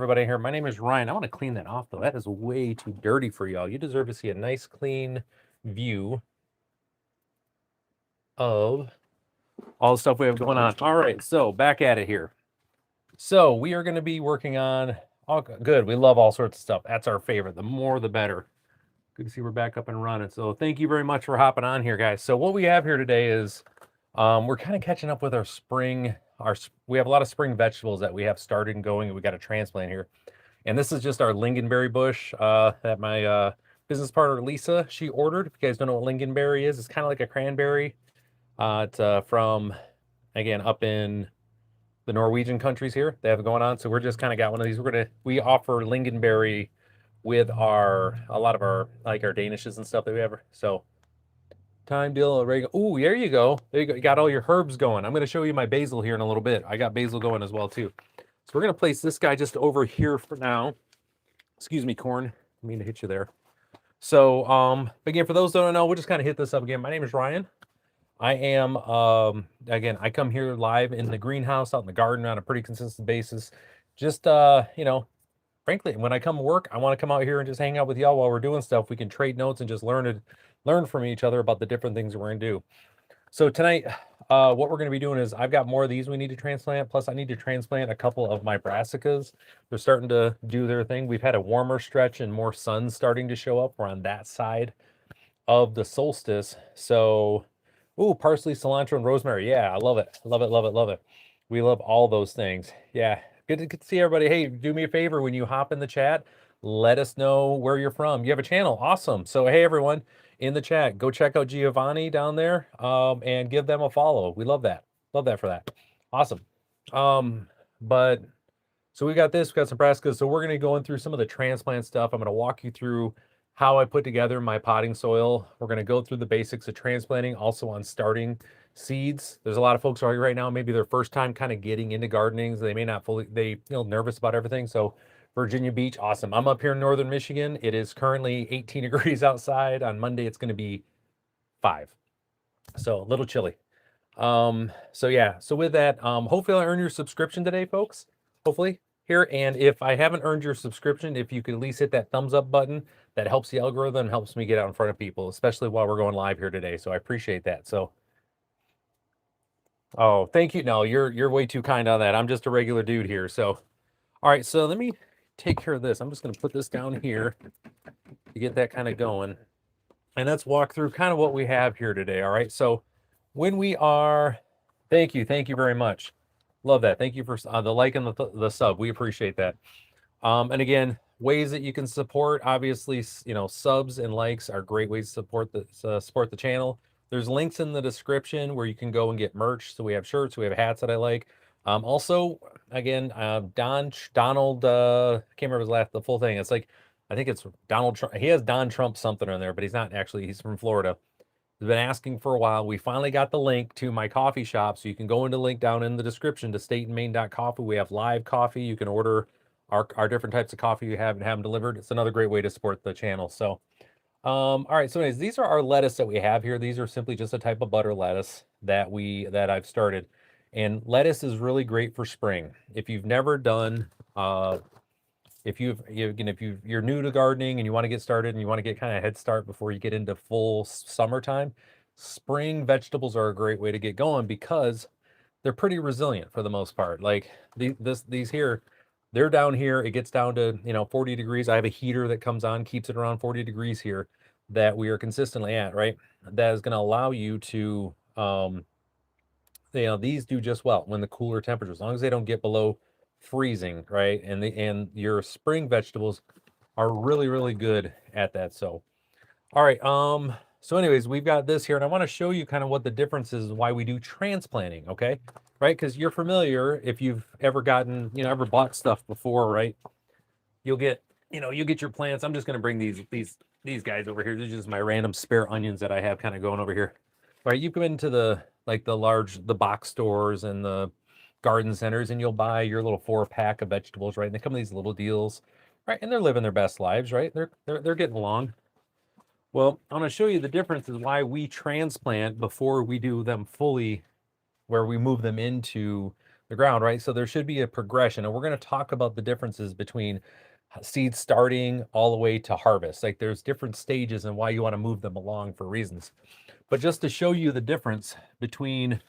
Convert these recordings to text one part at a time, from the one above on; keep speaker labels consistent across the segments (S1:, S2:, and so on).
S1: Everybody here, my name is Ryan. I want to clean that off though. That is way too dirty for y'all. You deserve to see a nice clean view of all the stuff we have going on. All right, so back at it here. So we are going to be working on, oh good, we love all sorts of stuff. That's our favorite. The more the better. Good to see we're back up and running. So thank you very much for hopping on here, guys. So what we have here today is we're kind of catching up with our spring. We have a lot of spring vegetables that we have started and going, and we got a transplant here. And this is just our lingonberry bush that my business partner Lisa, she ordered. If you guys don't know what lingonberry is, it's kind of like a cranberry. It's from, again, up in the Norwegian countries here. They have it going on. So we're just kind of got one of these. We offer lingonberry with a lot of our, like our Danishes and stuff that we have. So thyme, dill, oregano. Ooh, there you go. There you go. You got all your herbs going. I'm going to show you my basil here in a little bit. I got basil going as well too. So we're going to place this guy just over here for now. Excuse me, corn. I mean to hit you there. So, again, for those that don't know, we'll just kind of hit this up again. My name is Ryan. I am, again, I come here live in the greenhouse out in the garden on a pretty consistent basis. Just, frankly, when I come to work, I want to come out here and just hang out with y'all while we're doing stuff. We can trade notes and just learn from each other about the different things that we're going to do. So tonight, what we're going to be doing is I've got more of these we need to transplant. Plus, I need to transplant a couple of my brassicas. They're starting to do their thing. We've had a warmer stretch and more sun starting to show up. We're on that side of the solstice. So, ooh, parsley, cilantro, and rosemary. Yeah, I love it. Love it, love it, love it. We love all those things. Yeah, good to see everybody. Hey, do me a favor when you hop in the chat, let us know where you're from. You have a channel. Awesome. So, hey, everyone in the chat, go check out Giovanni down there and give them a follow. We love that. Love that for that. Awesome. But so we got this, we got some brassicas. So we're going to be going through some of the transplant stuff. I'm going to walk you through how I put together my potting soil. We're going to go through the basics of transplanting, also on starting seeds. There's a lot of folks right now, maybe their first time kind of getting into gardening. So they may not they feel nervous about everything. So Virginia Beach, awesome. I'm up here in northern Michigan. It is currently 18 degrees outside. On Monday, it's going to be 5. So a little chilly. So yeah, so with that, hopefully I'll earn your subscription today, folks. Hopefully here. And if I haven't earned your subscription, if you could at least hit that thumbs up button, that helps the algorithm, helps me get out in front of people, especially while we're going live here today. So I appreciate that. So, oh, thank you. No, you're way too kind on that. I'm just a regular dude here. So, all right. So let me take care of this. I'm just going to put this down here to get that kind of going. And let's walk through kind of what we have here today. All right. So when we are, thank you very much. Love that. Thank you for the like and the sub. We appreciate that. And again, ways that you can support, obviously, subs and likes are great ways to support the channel. There's links in the description where you can go and get merch. So we have shirts, we have hats that I like. Also, again, Donald, I can't remember the full thing. It's like, I think it's Donald Trump. He has Don Trump something on there, but he's not actually, he's from Florida. He's been asking for a while. We finally got the link to my coffee shop. So you can go into the link down in the description to stateandmaine.coffee. We have live coffee. You can order our different types of coffee you have and have them delivered. It's another great way to support the channel. So, all right. So anyways, these are our lettuce that we have here. These are simply just a type of butter lettuce that I've started. And lettuce is really great for spring. If you've never done, if you're new to gardening and you want to get started and you want to get kind of head start before you get into full summertime, spring vegetables are a great way to get going because they're pretty resilient for the most part. Like these here, they're down here. It gets down to 40 degrees. I have a heater that comes on, keeps it around 40 degrees here, that we are consistently at. Right, that is going to allow you to these do just well when the cooler temperatures, as long as they don't get below freezing, right? And your spring vegetables are really, really good at that. So, all right. So anyways, we've got this here and I want to show you kind of what the difference is, why we do transplanting. Okay. Right. Cause you're familiar, if you've ever gotten, ever bought stuff before, right? You'll get, you get your plants. I'm just going to bring these guys over here. These are just my random spare onions that I have kind of going over here. All right. You come into the box stores and the garden centers and you'll buy your little 4-pack of vegetables, right? And they come in these little deals, right? And they're living their best lives, right? They're getting along. Well, I'm going to show you the difference is why we transplant before we do them fully, where we move them into the ground, right? So there should be a progression, and we're going to talk about the differences between seed starting all the way to harvest. Like there's different stages and why you want to move them along for reasons. But just to show you the difference between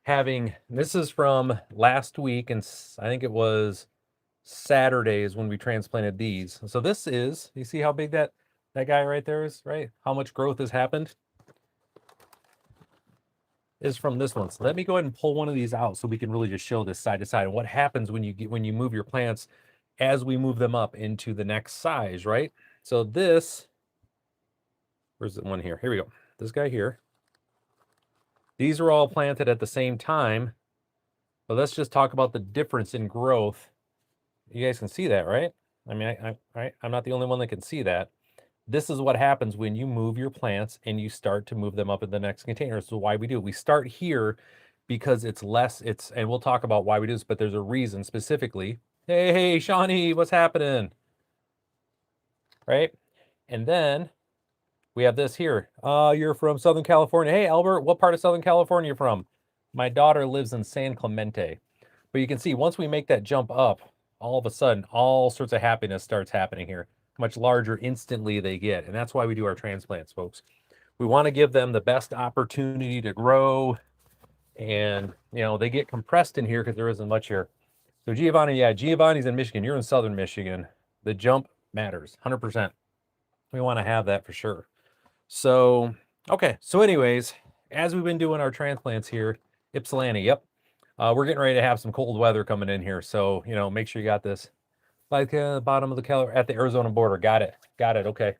S1: having, this is from last week, and I think it was Saturdays when we transplanted these. So this is, you see how big that guy right there is, right? How much growth has happened is from this one. So let me go ahead and pull one of these out so we can really just show this side to side and what happens when you move your plants as we move them up into the next size, right? So this, where's the one here? Here we go. This guy here. These are all planted at the same time. But let's just talk about the difference in growth. You guys can see that, right? I mean, I'm not the only one that can see that. This is what happens when you move your plants and you start to move them up in the next container. So why we do it. We start here because it's less, and we'll talk about why we do this, but there's a reason specifically. Hey, Shawnee, what's happening? Right? And then we have this here. You're from Southern California. Hey, Albert, what part of Southern California are you from? My daughter lives in San Clemente. But you can see once we make that jump up, all of a sudden, all sorts of happiness starts happening here. Much larger instantly they get. And that's why we do our transplants, folks. We want to give them the best opportunity to grow. And, they get compressed in here because there isn't much here. So Giovanni, yeah, Giovanni's in Michigan. You're in Southern Michigan. The jump matters, 100%. We want to have that for sure. So, okay. So anyways, as we've been doing our transplants here, Ypsilanti, yep. We're getting ready to have some cold weather coming in here. So, make sure you got this. Like the bottom of the at the Arizona border. Got it. Okay.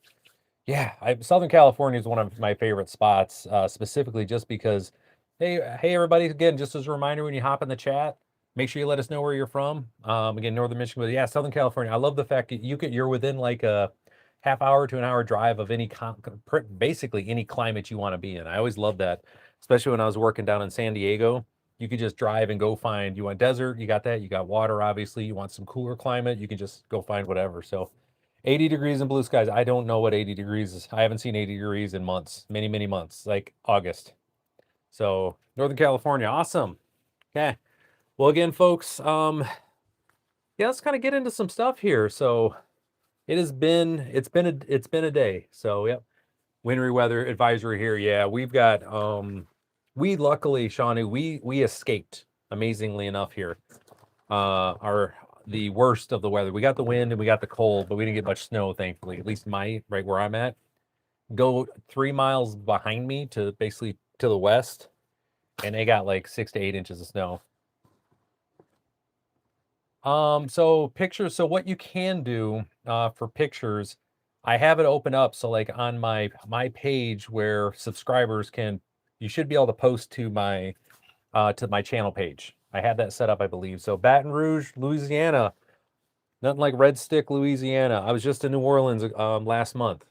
S1: Yeah, Southern California is one of my favorite spots, specifically just because, hey, everybody, again, just as a reminder, when you hop in the chat, make sure you let us know where you're from. Again, Northern Michigan, but yeah, Southern California. I love the fact that you're within like a half hour to an hour drive of basically any climate you want to be in. I always love that, especially when I was working down in San Diego. You could just drive and go find, you want desert, you got that, you got water, obviously, you want some cooler climate, you can just go find whatever. So 80 degrees and blue skies. I don't know what 80 degrees is. I haven't seen 80 degrees in months, many, many months, like August. So Northern California, awesome. Okay. Well, again, folks, yeah, let's kind of get into some stuff here. So it's been a day. So yep. Wintry weather advisory here. Yeah, we've got we luckily, Shawnee, we escaped amazingly enough here. The worst of the weather. We got the wind and we got the cold, but we didn't get much snow, thankfully. At least right where I'm at. Go 3 miles behind me to basically to the west, and they got like 6 to 8 inches of snow. So pictures. So what you can do for pictures, I have it open up. So like on my page where subscribers you should be able to post to my channel page. I have that set up, I believe. So Baton Rouge, Louisiana, nothing like Red Stick, Louisiana. I was just in New Orleans last month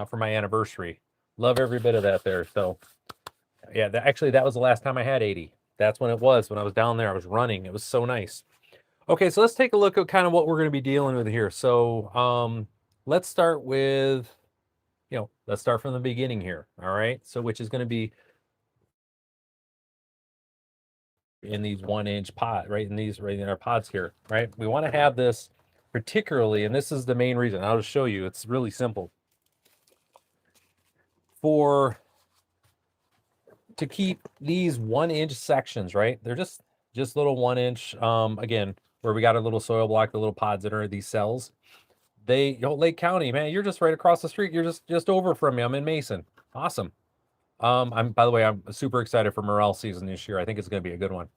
S1: for my anniversary. Love every bit of that there. So yeah, that was the last time I had 80. That's when it was. When I was down there, I was running. It was so nice. Okay, so let's take a look at kind of what we're going to be dealing with here. So let's start with, let's start from the beginning here. All right. So which is going to be in these 1-inch pot, right? Right in our pods here, right? We want to have this particularly, and this is the main reason. I'll just show you. It's really simple. To keep these 1-inch sections, right? They're just little 1-inch, again, where we got our little soil block, the little pods that are these cells. Lake County, man, you're just right across the street. You're just over from me. I'm in Mason. Awesome. By the way, I'm super excited for morel season this year. I think it's going to be a good one.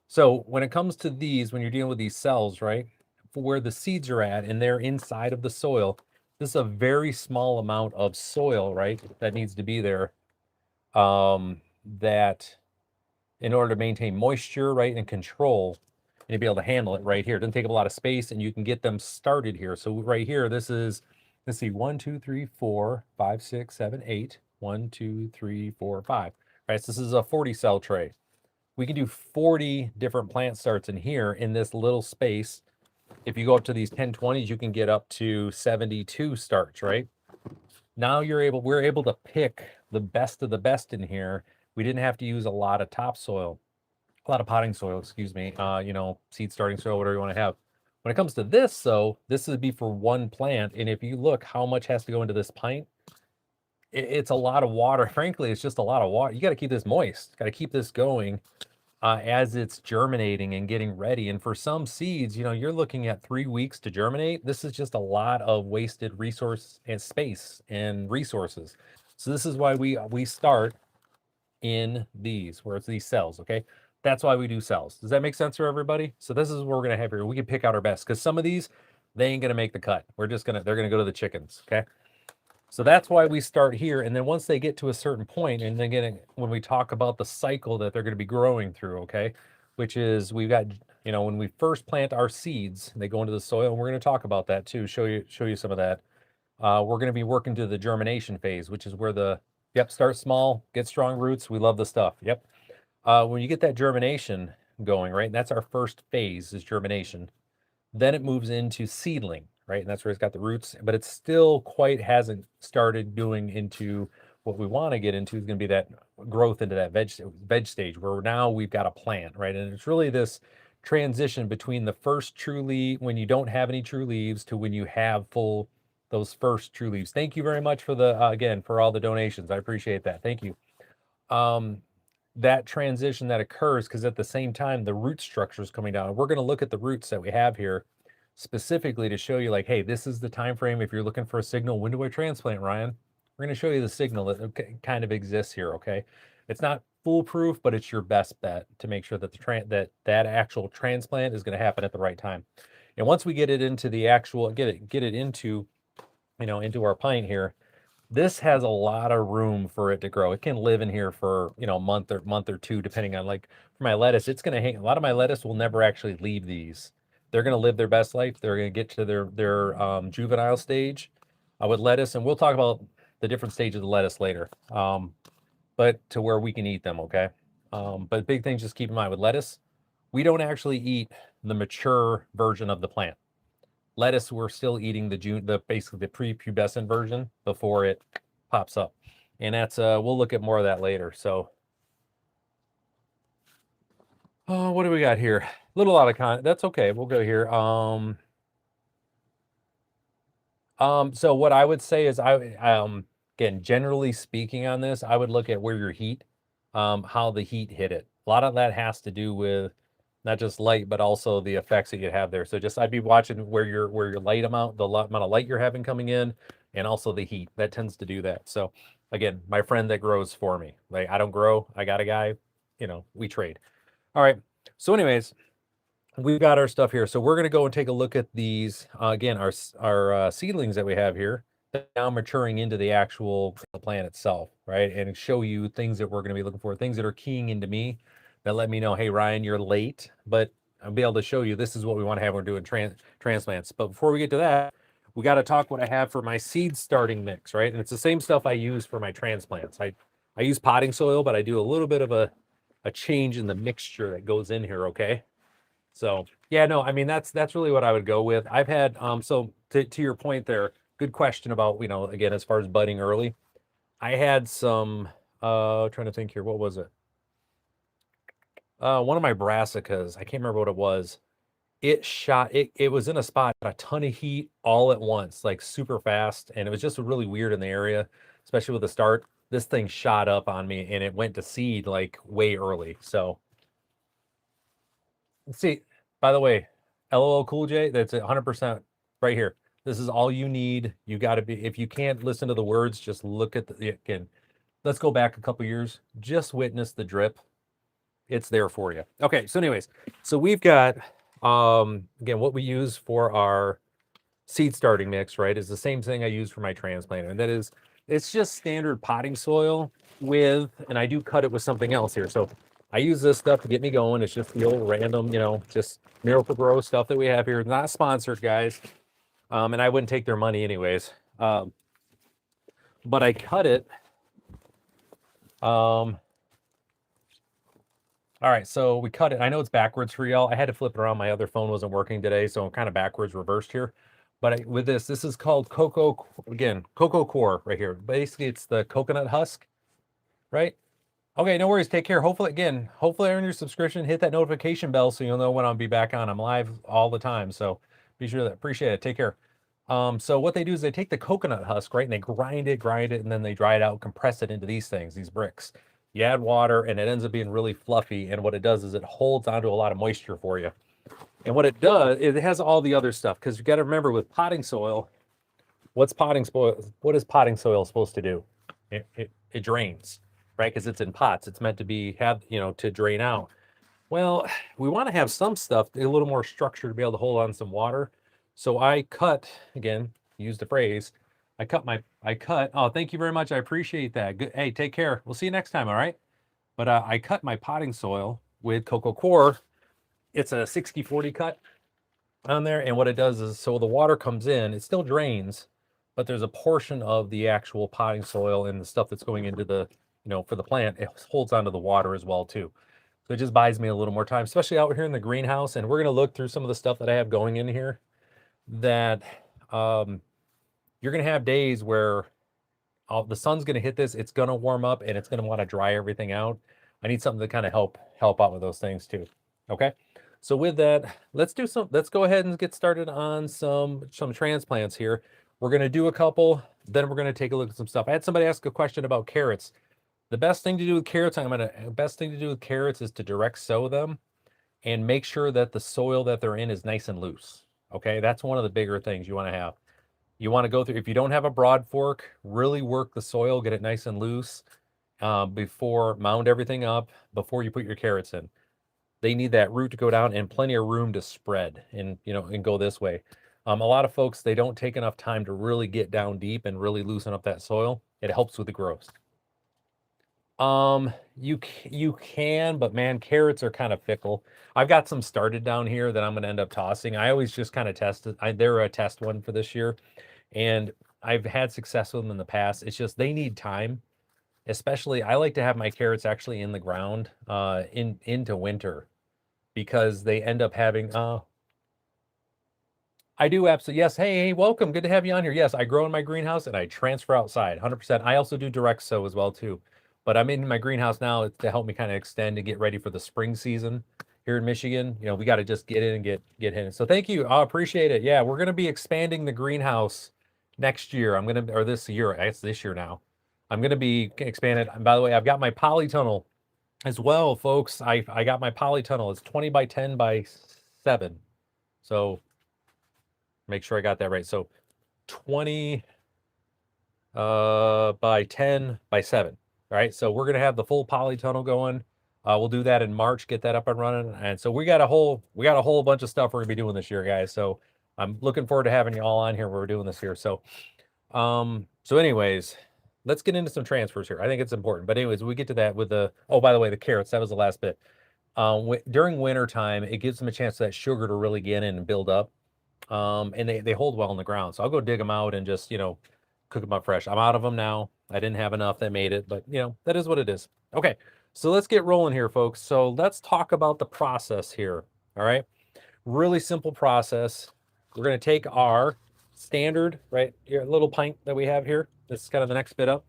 S1: So when it comes to these, when you're dealing with these cells, right, for where the seeds are at and they're inside of the soil, this is a very small amount of soil, right, that needs to be there, that in order to maintain moisture, right, and control, and to be able to handle it right here. It doesn't take up a lot of space, and you can get them started here. So right here, this is, let's see, 1, 2, 3, 4, 5, 6, 7, 8. 1, 2, 3, 4, 5. Right, so this is a 40 cell tray. We can do 40 different plant starts in here in this little space. If you go up to these 1020s, you can get up to 72 starts, right? Now we're able to pick the best of the best in here. We didn't have to use a lot of topsoil. a lot of potting soil, excuse me, you know, seed starting soil, whatever you want to have. When it comes to this, though, this would be for one plant. And if you look how much has to go into this pint, it's a lot of water. Frankly, it's just a lot of water. You got to keep this moist, got to keep this going as it's germinating and getting ready. And for some seeds, you know, you're looking at 3 weeks to germinate. This is just a lot of wasted resource and space and resources. So this is why we start in these, where it's these cells, okay? That's why we do cells. Does that make sense for everybody? So this is what we're gonna have here. We can pick out our best, because some of these, they ain't gonna make the cut. They're gonna go to the chickens, okay? So that's why we start here. And then once they get to a certain point, and then again, when we talk about the cycle that they're gonna be growing through, okay? Which is, we've got, you know, when we first plant our seeds, they go into the soil, and we're gonna talk about that too, show you some of that. We're going to be working to the germination phase, which is where start small, get strong roots. We love the stuff. Yep. When you get that germination going, right? That's our first phase, is germination. Then it moves into seedling, right? And that's where it's got the roots, but it still quite hasn't started doing into what we want to get into, is going to be that growth into that veg stage, where now we've got a plant, right? And it's really this transition between the first true leaf, when you don't have any true leaves, to when you have those first true leaves. Thank you very much for the again, for all the donations. I appreciate that. Thank you. Um, that transition that occurs, because at the same time the root structure is coming down. We're going to look at the roots that we have here specifically to show you, like, hey, this is the time frame. If you're looking for a signal, when do I transplant, Ryan? We're going to show you the signal that kind of exists here. Okay, it's not foolproof, but it's your best bet to make sure that that actual transplant is going to happen at the right time. And once we get it into the actual get it into, you know, into our pint here, this has a lot of room for it to grow. It can live in here for, you know, a month or two, depending on, like, for my lettuce, it's going to hang. A lot of my lettuce will never actually leave these. They're going to live their best life. They're going to get to their juvenile stage with lettuce, and we'll talk about the different stages of the lettuce later. But to where we can eat them, okay? But big things, just keep in mind with lettuce, we don't actually eat the mature version of the plant. Lettuce, we're still eating basically the prepubescent version before it pops up. And that's we'll look at more of that later. So what do we got here? A little out of context. That's okay. We'll go here. So what I would say is, again, generally speaking on this, I would look at where your heat, how the heat hit it. A lot of that has to do with not just light, but also the effects that you have there. So just, I'd be watching where your light amount, the amount of light you're having coming in, and also the heat. That tends to do that. So again, my friend that grows for me, like, I don't grow, I got a guy, you know, we trade. All right. So anyways, we've got our stuff here. So we're going to go and take a look at these, again, our seedlings that we have here, now maturing into the actual plant itself, right? And show you things that we're going to be looking for, things that are keying into me, that let me know, hey, Ryan, you're late, but I'll be able to show you this is what we want to have when we're doing transplants. But before we get to that, we got to talk what I have for my seed starting mix, right? And it's the same stuff I use for my transplants. I use potting soil, but I do a little bit of a change in the mixture that goes in here, okay? So yeah, no, I mean, that's really what I would go with. I've had so to your point there, good question about, you know, again, as far as budding early, I had some trying to think here, what was it? One of my brassicas, I can't remember what it was. It was in a spot, a ton of heat all at once, like super fast, and it was just really weird in the area, especially with the start. This thing shot up on me, and it went to seed like way early. So see, by the way, LOL Cool J, that's 100% right here. This is all you need. You got to be, if you can't listen to the words, just look at again, let's go back a couple years. Just witness the drip. It's there for you. Okay, so anyways, so we've got, again, what we use for our seed starting mix, right, is the same thing I use for my transplanter. And that is, it's just standard potting soil with, and I do cut it with something else here. So I use this stuff to get me going. It's just the old random, you know, just Miracle-Gro stuff that we have here. Not sponsored, guys. And I wouldn't take their money anyways. But I cut it. All right, so we cut it. I know it's backwards for y'all. I had to flip it around. My other phone wasn't working today, so I'm kind of backwards reversed here. But with this is called cocoa, again, cocoa core right here. Basically, it's the coconut husk, right? Okay, no worries. Take care. Hopefully earn your subscription. Hit that notification bell so you'll know when I'll be back on. I'm live all the time, so be sure that appreciate it. Take care. So what they do is they take the coconut husk, right, and they grind it, and then they dry it out, compress it into these things, these bricks. You add water, and it ends up being really fluffy. And what it does is it holds onto a lot of moisture for you. And what it does, it has all the other stuff because you got to remember with potting soil, what is potting soil supposed to do? It drains, right? Because it's in pots. It's meant to be to drain out. Well, we want to have some stuff a little more structure to be able to hold on some water. So I cut again, use the phrase. Oh, thank you very much. I appreciate that. Good. Hey, take care. We'll see you next time. All right. But I cut my potting soil with Coco Core. It's a 60/40 cut on there. And what it does is, so the water comes in, it still drains, but there's a portion of the actual potting soil and the stuff that's going into for the plant, it holds onto the water as well too. So it just buys me a little more time, especially out here in the greenhouse. And we're going to look through some of the stuff that I have going in here that you're going to have days where the sun's going to hit this, it's going to warm up and it's going to want to dry everything out. I need something to kind of help out with those things too. Okay. So with that, let's go ahead and get started on some transplants here. We're going to do a couple, then we're going to take a look at some stuff. I had somebody ask a question about carrots. The best thing to do with carrots, is to direct sow them and make sure that the soil that they're in is nice and loose. Okay, that's one of the bigger things you want to have. You want to go through, if you don't have a broad fork, really work the soil, get it nice and loose before, mound everything up before you put your carrots in. They need that root to go down and plenty of room to spread and go this way. A lot of folks, they don't take enough time to really get down deep and really loosen up that soil. It helps with the growth. You can, but man, carrots are kind of fickle. I've got some started down here that I'm going to end up tossing. I always just kind of test it. They're a test one for this year, and I've had success with them in the past. It's just they need time. Especially, I like to have my carrots actually in the ground into winter because they end up having. I do absolutely. Yes. Hey, welcome. Good to have you on here. Yes, I grow in my greenhouse and I transfer outside 100%. I also do direct sow as well too. But I'm in my greenhouse now to help me kind of extend and get ready for the spring season here in Michigan. We got to just get in and get in. So thank you. I appreciate it. Yeah, we're going to be expanding the greenhouse next year. Or this year. It's this year now. I'm going to be expanded. And by the way, I've got my polytunnel as well, folks. I got my polytunnel. It's 20 by 10 by 7. So make sure I got that right. So 20 by 10 by 7. All right. So we're going to have the full polytunnel going. We'll do that in March, get that up and running. And so we got a whole bunch of stuff we're going to be doing this year, guys. So I'm looking forward to having you all on here when we're doing this here. So anyways, let's get into some transfers here. I think it's important. But anyways, we get to that with by the way, the carrots, that was the last bit. During winter time, it gives them a chance for that sugar to really get in and build up. And they hold well in the ground. So I'll go dig them out and just, cook them up fresh. I'm out of them now. I didn't have enough that made it, but that is what it is. Okay. So let's get rolling here, folks. So let's talk about the process here. All right. Really simple process. We're going to take our standard, right, your little pint that we have here. This is kind of the next bit up.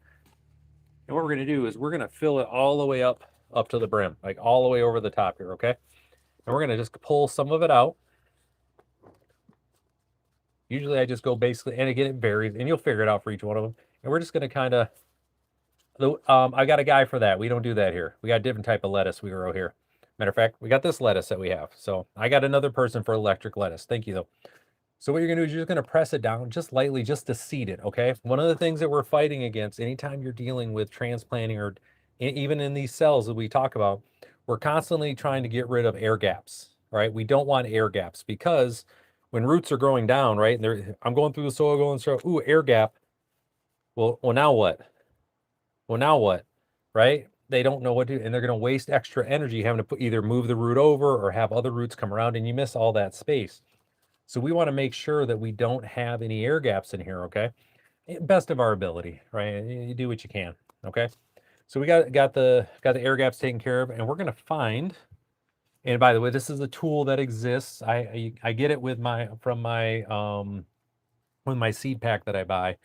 S1: And what we're going to do is we're going to fill it all the way up to the brim, like all the way over the top here. Okay. And we're going to just pull some of it out. Usually I just go basically, and again, it varies, and you'll figure it out for each one of them. And we're just going to kind of, I got a guy for that. We don't do that here. We got a different type of lettuce we grow here. Matter of fact, we got this lettuce that we have. So I got another person for electric lettuce. Thank you, though. So what you're going to do is you're just going to press it down just lightly, just to seed it, okay? One of the things that we're fighting against anytime you're dealing with transplanting or even in these cells that we talk about, we're constantly trying to get rid of air gaps, right? We don't want air gaps because when roots are growing down, right? And I'm going through the soil, going through, ooh, air gap. Well, now what? Well, now what? Right? They don't know what to do, and they're going to waste extra energy having to either move the root over or have other roots come around, and you miss all that space. So we want to make sure that we don't have any air gaps in here, okay? Best of our ability, right? You do what you can, okay? So we got the air gaps taken care of, and we're going to find. And by the way, this is a tool that exists. I get it with my seed pack that I buy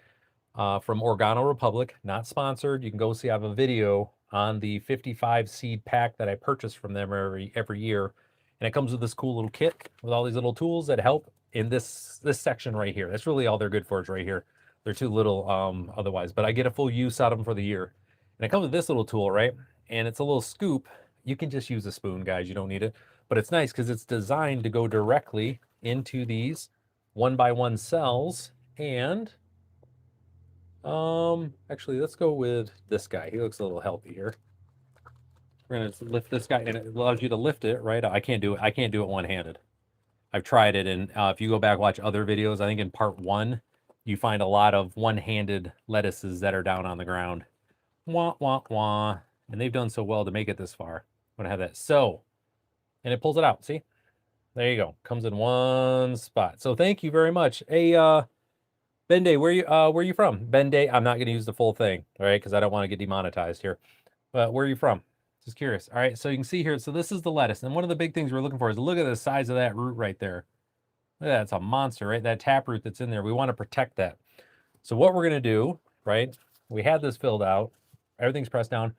S1: from Organo Republic, not sponsored. You can go see, I have a video on the 55 seed pack that I purchase from them every year. And it comes with this cool little kit with all these little tools that help in this section right here. That's really all they're good for is right here. They're too little otherwise, but I get a full use out of them for the year. And it comes with this little tool, right? And it's a little scoop. You can just use a spoon, guys. You don't need it. But it's nice because it's designed to go directly into these 1 by 1 cells. And actually, let's go with this guy. He looks a little healthy here. We're gonna lift this guy, and it allows you to lift it, right? I can't do it. I can't do it one-handed. I've tried it, and if you go back watch other videos, I think in part 1, you find a lot of one-handed lettuces that are down on the ground. Wah, wah, wah. And they've done so well to make it this far. I'm gonna have that. So, and it pulls it out. See? There you go. Comes in one spot. So thank you very much. Hey, Bende, where you from? Bende, I'm not gonna use the full thing, all right? Because I don't want to get demonetized here. But where are you from? Just curious. All right, so you can see here. So this is the lettuce, and one of the big things we're looking for is look at the size of that root right there. Look at that, it's a monster, right? That taproot that's in there. We want to protect that. So what we're gonna do, right? We had this filled out. Everything's pressed down.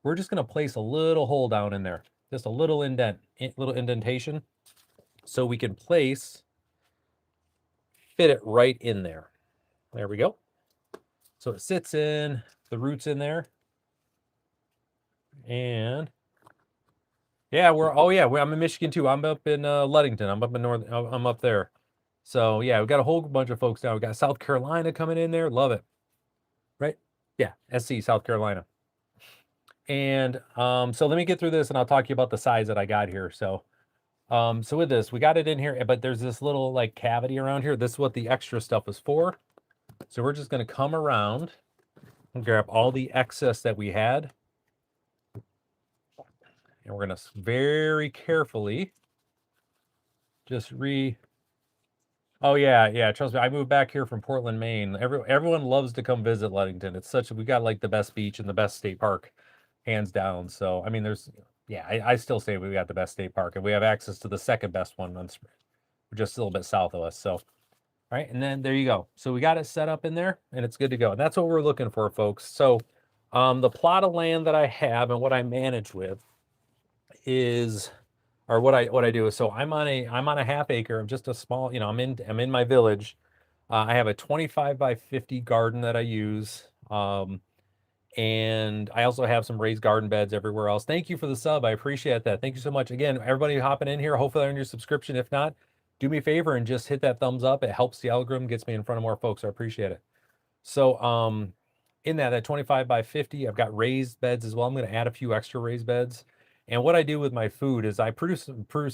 S1: We're just gonna place a little hole down in there, just a little little indentation, so we can fit it right in there. There we go. So it sits in, the roots in there. And yeah, I'm in Michigan too. I'm up in Ludington. I'm up in I'm up there. So yeah, we've got a whole bunch of folks now. We got South Carolina coming in there. Love it. Right? Yeah, SC, South Carolina. And so let me get through this and I'll talk to you about the size that I got here. So so with this, we got it in here, but there's this little like cavity around here. This is what the extra stuff is for. So we're just gonna come around and grab all the excess that we had. And we're gonna very carefully just Oh yeah, trust me. I moved back here from Portland, Maine. Everyone loves to come visit Ludington. We got like the best beach and the best state park, hands down. So I mean, I still say we got the best state park, and we have access to the second best one just a little bit south of us. So, all right, and then there you go. So we got it set up in there, and it's good to go. And that's what we're looking for, folks. So, the plot of land that I have and what I manage with is, or what I do is, so I'm on a half acre of just a small, I'm in my village. I have a 25 by 50 garden that I use. And I also have some raised garden beds everywhere else. Thank you for the sub. I appreciate that. Thank you so much. Again, everybody hopping in here, hopefully on your subscription. If not, do me a favor and just hit that thumbs up. It helps the algorithm, gets me in front of more folks. I appreciate it. So in that 25 by 50, I've got raised beds as well. I'm going to add a few extra raised beds. And what I do with my food is I produce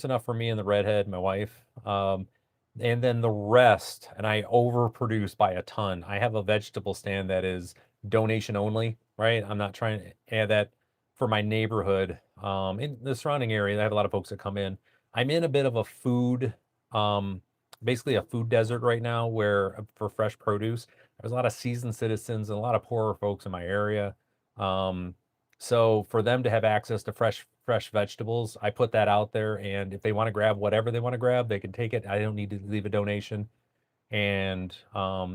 S1: enough for me and the redhead, my wife. And then the rest, and I overproduce by a ton. I have a vegetable stand that is donation only, right? I'm not trying to add that for my neighborhood. In the surrounding area, I have a lot of folks that come in. I'm in a bit of a food, basically a food desert right now for fresh produce. There's a lot of seasoned citizens and a lot of poorer folks in my area. So for them to have access to fresh vegetables, I put that out there. And if they want to grab whatever they want to grab, they can take it. I don't need to leave a donation. And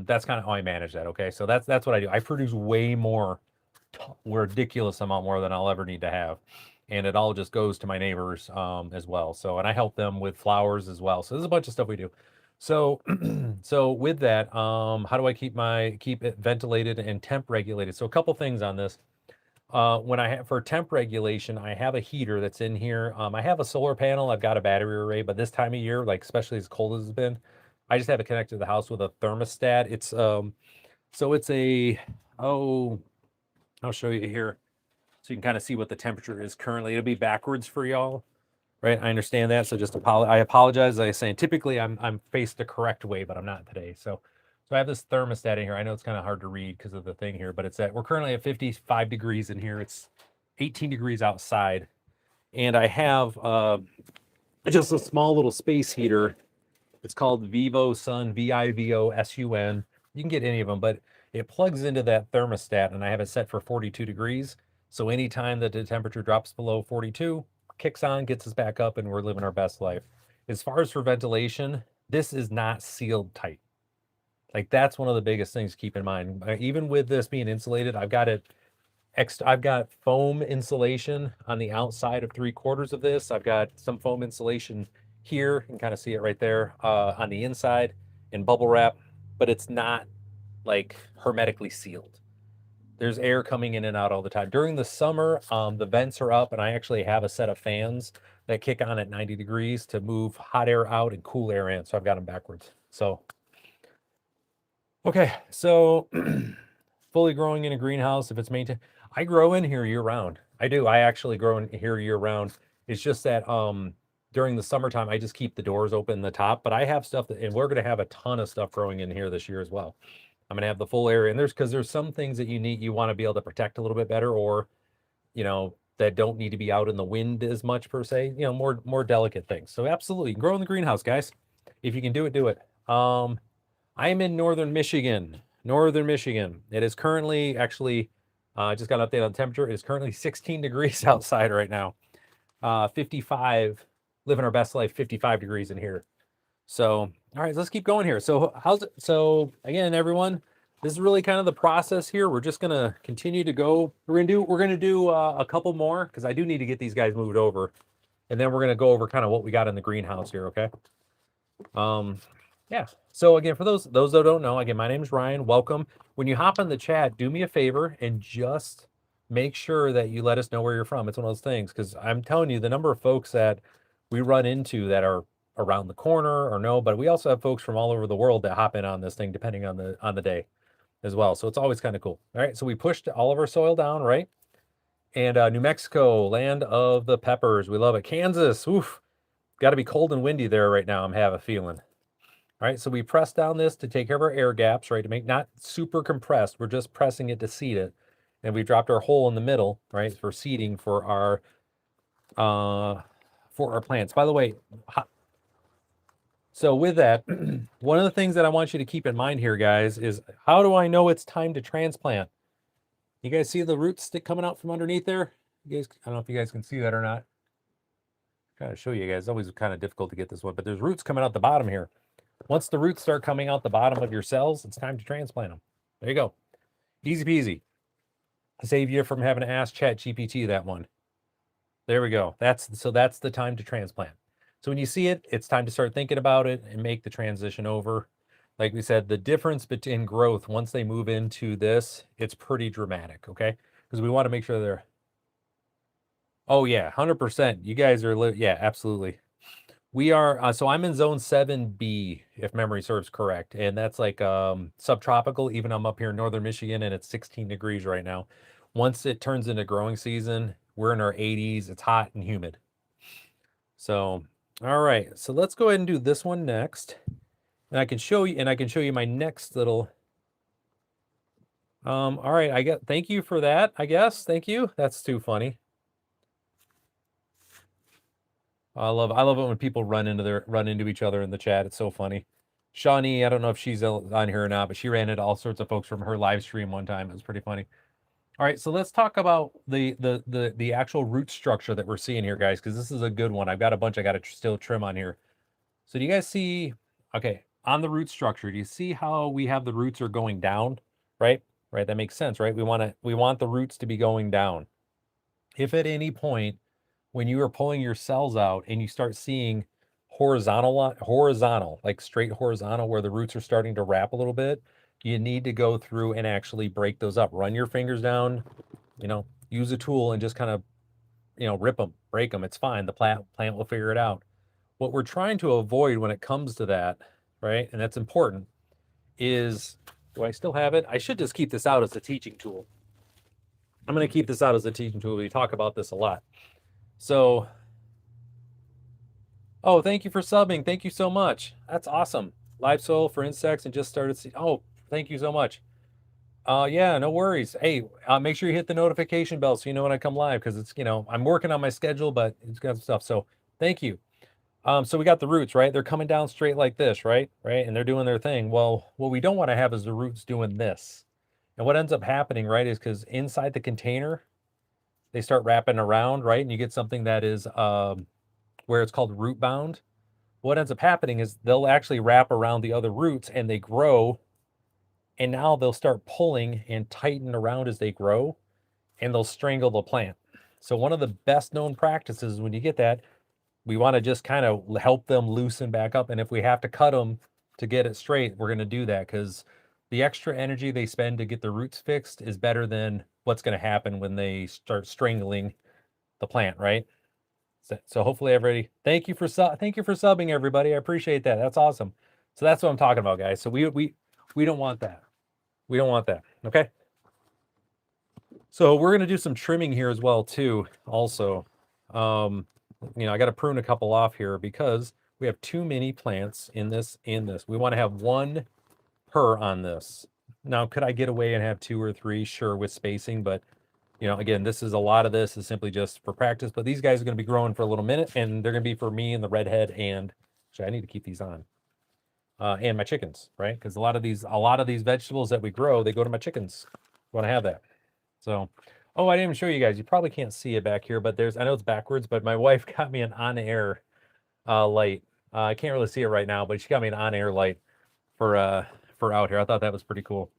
S1: that's kind of how I manage that. Okay, so that's what I do. I produce way more, ridiculous amount more than I'll ever need to have, and it all just goes to my neighbors as well. So, and I help them with flowers as well. So there's a bunch of stuff we do. So so with that, how do I keep it ventilated and temp regulated? So a couple things on this. For temp regulation, I have a heater that's in here. I have a solar panel. I've got a battery array, but this time of year, like especially as cold as it's been, I just have it connected to the house with a thermostat. It's so it's I'll show you here so you can kind of see what the temperature is currently. It'll be backwards for y'all, right? I understand that. So I apologize. Like I was saying, typically I'm faced the correct way, but I'm not today. So I have this thermostat in here. I know it's kind of hard to read because of the thing here, but we're currently at 55 degrees in here. It's 18 degrees outside. And I have just a small little space heater. It's called VivoSun, VivoSun. You can get any of them, but it plugs into that thermostat, and I have it set for 42 degrees. So anytime that the temperature drops below 42, kicks on, gets us back up, and we're living our best life. As far as for ventilation, this is not sealed tight. Like that's one of the biggest things to keep in mind. Even with this being insulated, I've got it I've got foam insulation on the outside of 3/4 of this. I've got some foam insulation here. You can kind of see it right there on the inside in bubble wrap, but it's not like hermetically sealed. There's air coming in and out all the time. During the summer, the vents are up, and I actually have a set of fans that kick on at 90 degrees to move hot air out and cool air in. So I've got them backwards. So, okay, so fully growing in a greenhouse, if it's maintained, I grow in here year round. I do. I actually grow in here year round. It's just that during the summertime, I just keep the doors open in the top, but I have stuff that, and we're going to have a ton of stuff growing in here this year as well. I'm gonna have the full area, and there's some things that you want to be able to protect a little bit better, or that don't need to be out in the wind as much per se. More delicate things. So absolutely, grow in the greenhouse, guys. If you can do it, do it. I am in northern Michigan. Northern Michigan. It is currently actually just got an update on temperature. It is currently 16 degrees outside right now. 55. Living our best life. 55 degrees in here. So, all right, let's keep going here. So so again, everyone, this is really kind of the process here. We're just gonna continue to go. We're gonna do a couple more because I do need to get these guys moved over, and then we're gonna go over kind of what we got in the greenhouse here. Okay. Yeah. So again, for those that don't know, again, my name is Ryan. Welcome. When you hop on the chat, do me a favor and just make sure that you let us know where you're from. It's one of those things because I'm telling you, the number of folks that we run into that are around the corner or no, but we also have folks from all over the world that hop in on this thing depending on the day as well. So it's always kind of cool. All right. So we pushed all of our soil down, right? And New Mexico, land of the peppers. We love it. Kansas, oof, got to be cold and windy there right now. I'm having a feeling. All right, so we press down this to take care of our air gaps, right? To make not super compressed. We're just pressing it to seed it. And we dropped our hole in the middle, right, for seeding for our plants. By the way, so with that, one of the things that I want you to keep in mind here, guys, is how do I know it's time to transplant? You guys see the roots stick coming out from underneath there? You guys, I don't know if you guys can see that or not. I'm trying to show you guys. It's always kind of difficult to get this one, but there's roots coming out the bottom here. Once the roots start coming out the bottom of your cells, it's time to transplant them. There you go. Easy peasy. Save you from having to ask ChatGPT that one. There we go. That's the time to transplant. So when you see it, it's time to start thinking about it and make the transition over. Like we said, the difference between growth, once they move into this, it's pretty dramatic, okay? Because we want to make sure they're... Oh, yeah, 100%. You guys are... Yeah, absolutely. We are, so I'm in zone 7B, if memory serves correct. And that's like subtropical. Even I'm up here in northern Michigan and it's 16 degrees right now. Once it turns into growing season, we're in our 80s. It's hot and humid. So, all right. So let's go ahead and do this one next. And I can show you my next little, all right. Thank you for that, I guess. Thank you. That's too funny. I love it when people run into each other in the chat. It's so funny. Shawnee, I don't know if she's on here or not, but she ran into all sorts of folks from her live stream one time. It was pretty funny. All right, so let's talk about the actual root structure that we're seeing here, guys, because this is a good one. I've got a bunch I got to still trim on here. So do you guys see? Okay, on the root structure, do you see how we have the roots are going down? Right, that makes sense, right? We want the roots to be going down. If at any point when you are pulling your cells out and you start seeing horizontal, like straight horizontal, where the roots are starting to wrap a little bit, you need to go through and actually break those up. Run your fingers down, use a tool and just kind of, rip them, break them. It's fine. The plant will figure it out. What we're trying to avoid when it comes to that, right, and that's important, is, do I still have it? I should just keep this out as a teaching tool. I'm going to keep this out as a teaching tool. We talk about this a lot. So, oh, thank you for subbing. Thank you so much. That's awesome. Live soil for insects and just started. Oh, thank you so much. Yeah, no worries. Hey, make sure you hit the notification bell so you know when I come live, because it's, I'm working on my schedule, but it's got stuff. So thank you. So we got the roots, right? They're coming down straight like this, right? And they're doing their thing. Well, what we don't want to have is the roots doing this. And what ends up happening, right, is because inside the container, they start wrapping around, right? And you get something that is where it's called root bound. What ends up happening is they'll actually wrap around the other roots and they grow. And now they'll start pulling and tighten around as they grow. and they'll strangle the plant. So one of the best known practices when you get that, we want to just kind of help them loosen back up. And if we have to cut them to get it straight, we're going to do that, because the extra energy they spend to get the roots fixed is better than what's going to happen when they start strangling the plant, right? So hopefully everybody, thank you for subbing, everybody. I appreciate that. That's awesome. So that's what I'm talking about, guys. So we don't want that. We don't want that. Okay. So we're going to do some trimming here as well too. Also, I got to prune a couple off here because we have too many plants in this. We want to have one per on this. Now, could I get away and have 2 or 3? Sure, with spacing, but again, a lot of this is simply just for practice. But these guys are going to be growing for a little minute, and they're going to be for me and the redhead. And actually, I need to keep these on, and my chickens, right? Because a lot of these vegetables that we grow, they go to my chickens. Want to have that. So, oh, I didn't even show you guys. You probably can't see it back here, but I know it's backwards, but my wife got me an on-air light. I can't really see it right now, but she got me an on-air light for out here. I thought that was pretty cool.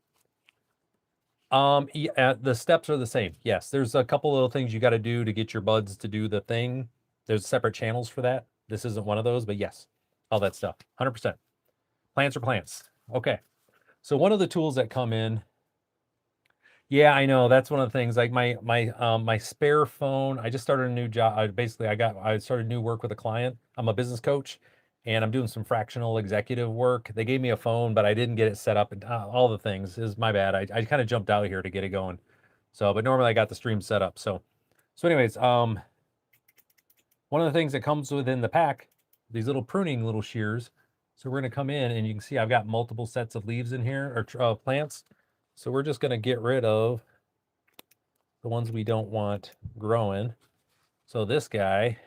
S1: Yeah, the steps are the same. Yes, there's a couple little things you got to do to get your buds to do the thing. There's separate channels for that. This isn't one of those, but yes, all that stuff. 100%. Plants are plants. Okay. So one of the tools that come in. Yeah, I know. That's one of the things. Like my spare phone. I just started a new job. I started new work with a client. I'm a business coach, and I'm doing some fractional executive work. They gave me a phone, but I didn't get it set up, and all the things is my bad. I kind of jumped out here to get it going. So, but normally I got the stream set up. So anyways, one of the things that comes within the pack, these little pruning little shears. So we're gonna come in, and you can see I've got multiple sets of leaves in here, or plants. So we're just going to get rid of the ones we don't want growing. So this guy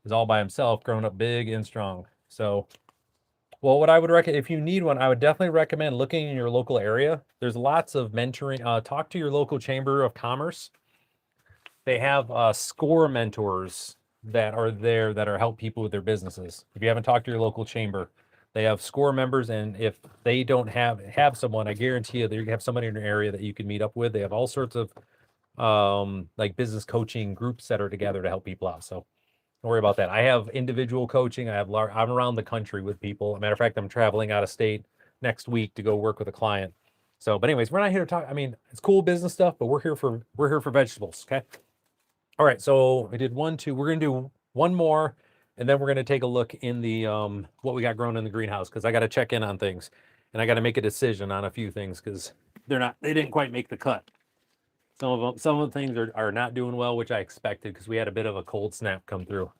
S1: is all by himself, growing up big and strong. So, well, what I would recommend, if you need one, I would definitely recommend looking in your local area. There's lots of mentoring. Talk to your local chamber of commerce. They have SCORE mentors that are there that are help people with their businesses. If you haven't talked to your local chamber, they have SCORE members, and if they don't have someone, I guarantee you they have somebody in your area that you can meet up with. They have all sorts of like business coaching groups that are together to help people out. So don't worry about that. I have individual coaching. I'm around the country with people. As a matter of fact, I'm traveling out of state next week to go work with a client. So, but anyways, we're not here to talk. I mean, it's cool business stuff, but we're here for vegetables. Okay. All right. So I did 1, 2. We're gonna do one more. And then we're going to take a look in the what we got grown in the greenhouse, because I got to check in on things, and I got to make a decision on a few things because they didn't quite make the cut. Some of the things are not doing well, which I expected because we had a bit of a cold snap come through,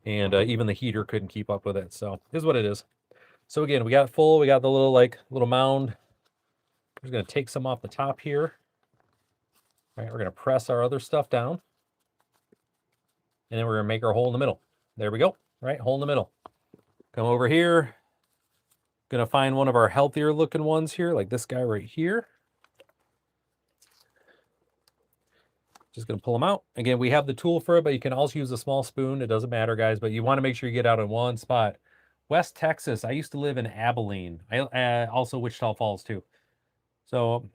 S1: and even the heater couldn't keep up with it. So here's what it is. So again, we got the little mound. We're just going to take some off the top here. All right, we're going to press our other stuff down, and then we're going to make our hole in the middle. There we go, right? Hole in the middle. Come over here. Gonna find one of our healthier looking ones here, like this guy right here. Just gonna pull them out. Again, we have the tool for it, but you can also use a small spoon. It doesn't matter, guys, but you want to make sure you get out in one spot. West Texas. I used to live in Abilene. I also Wichita Falls too. So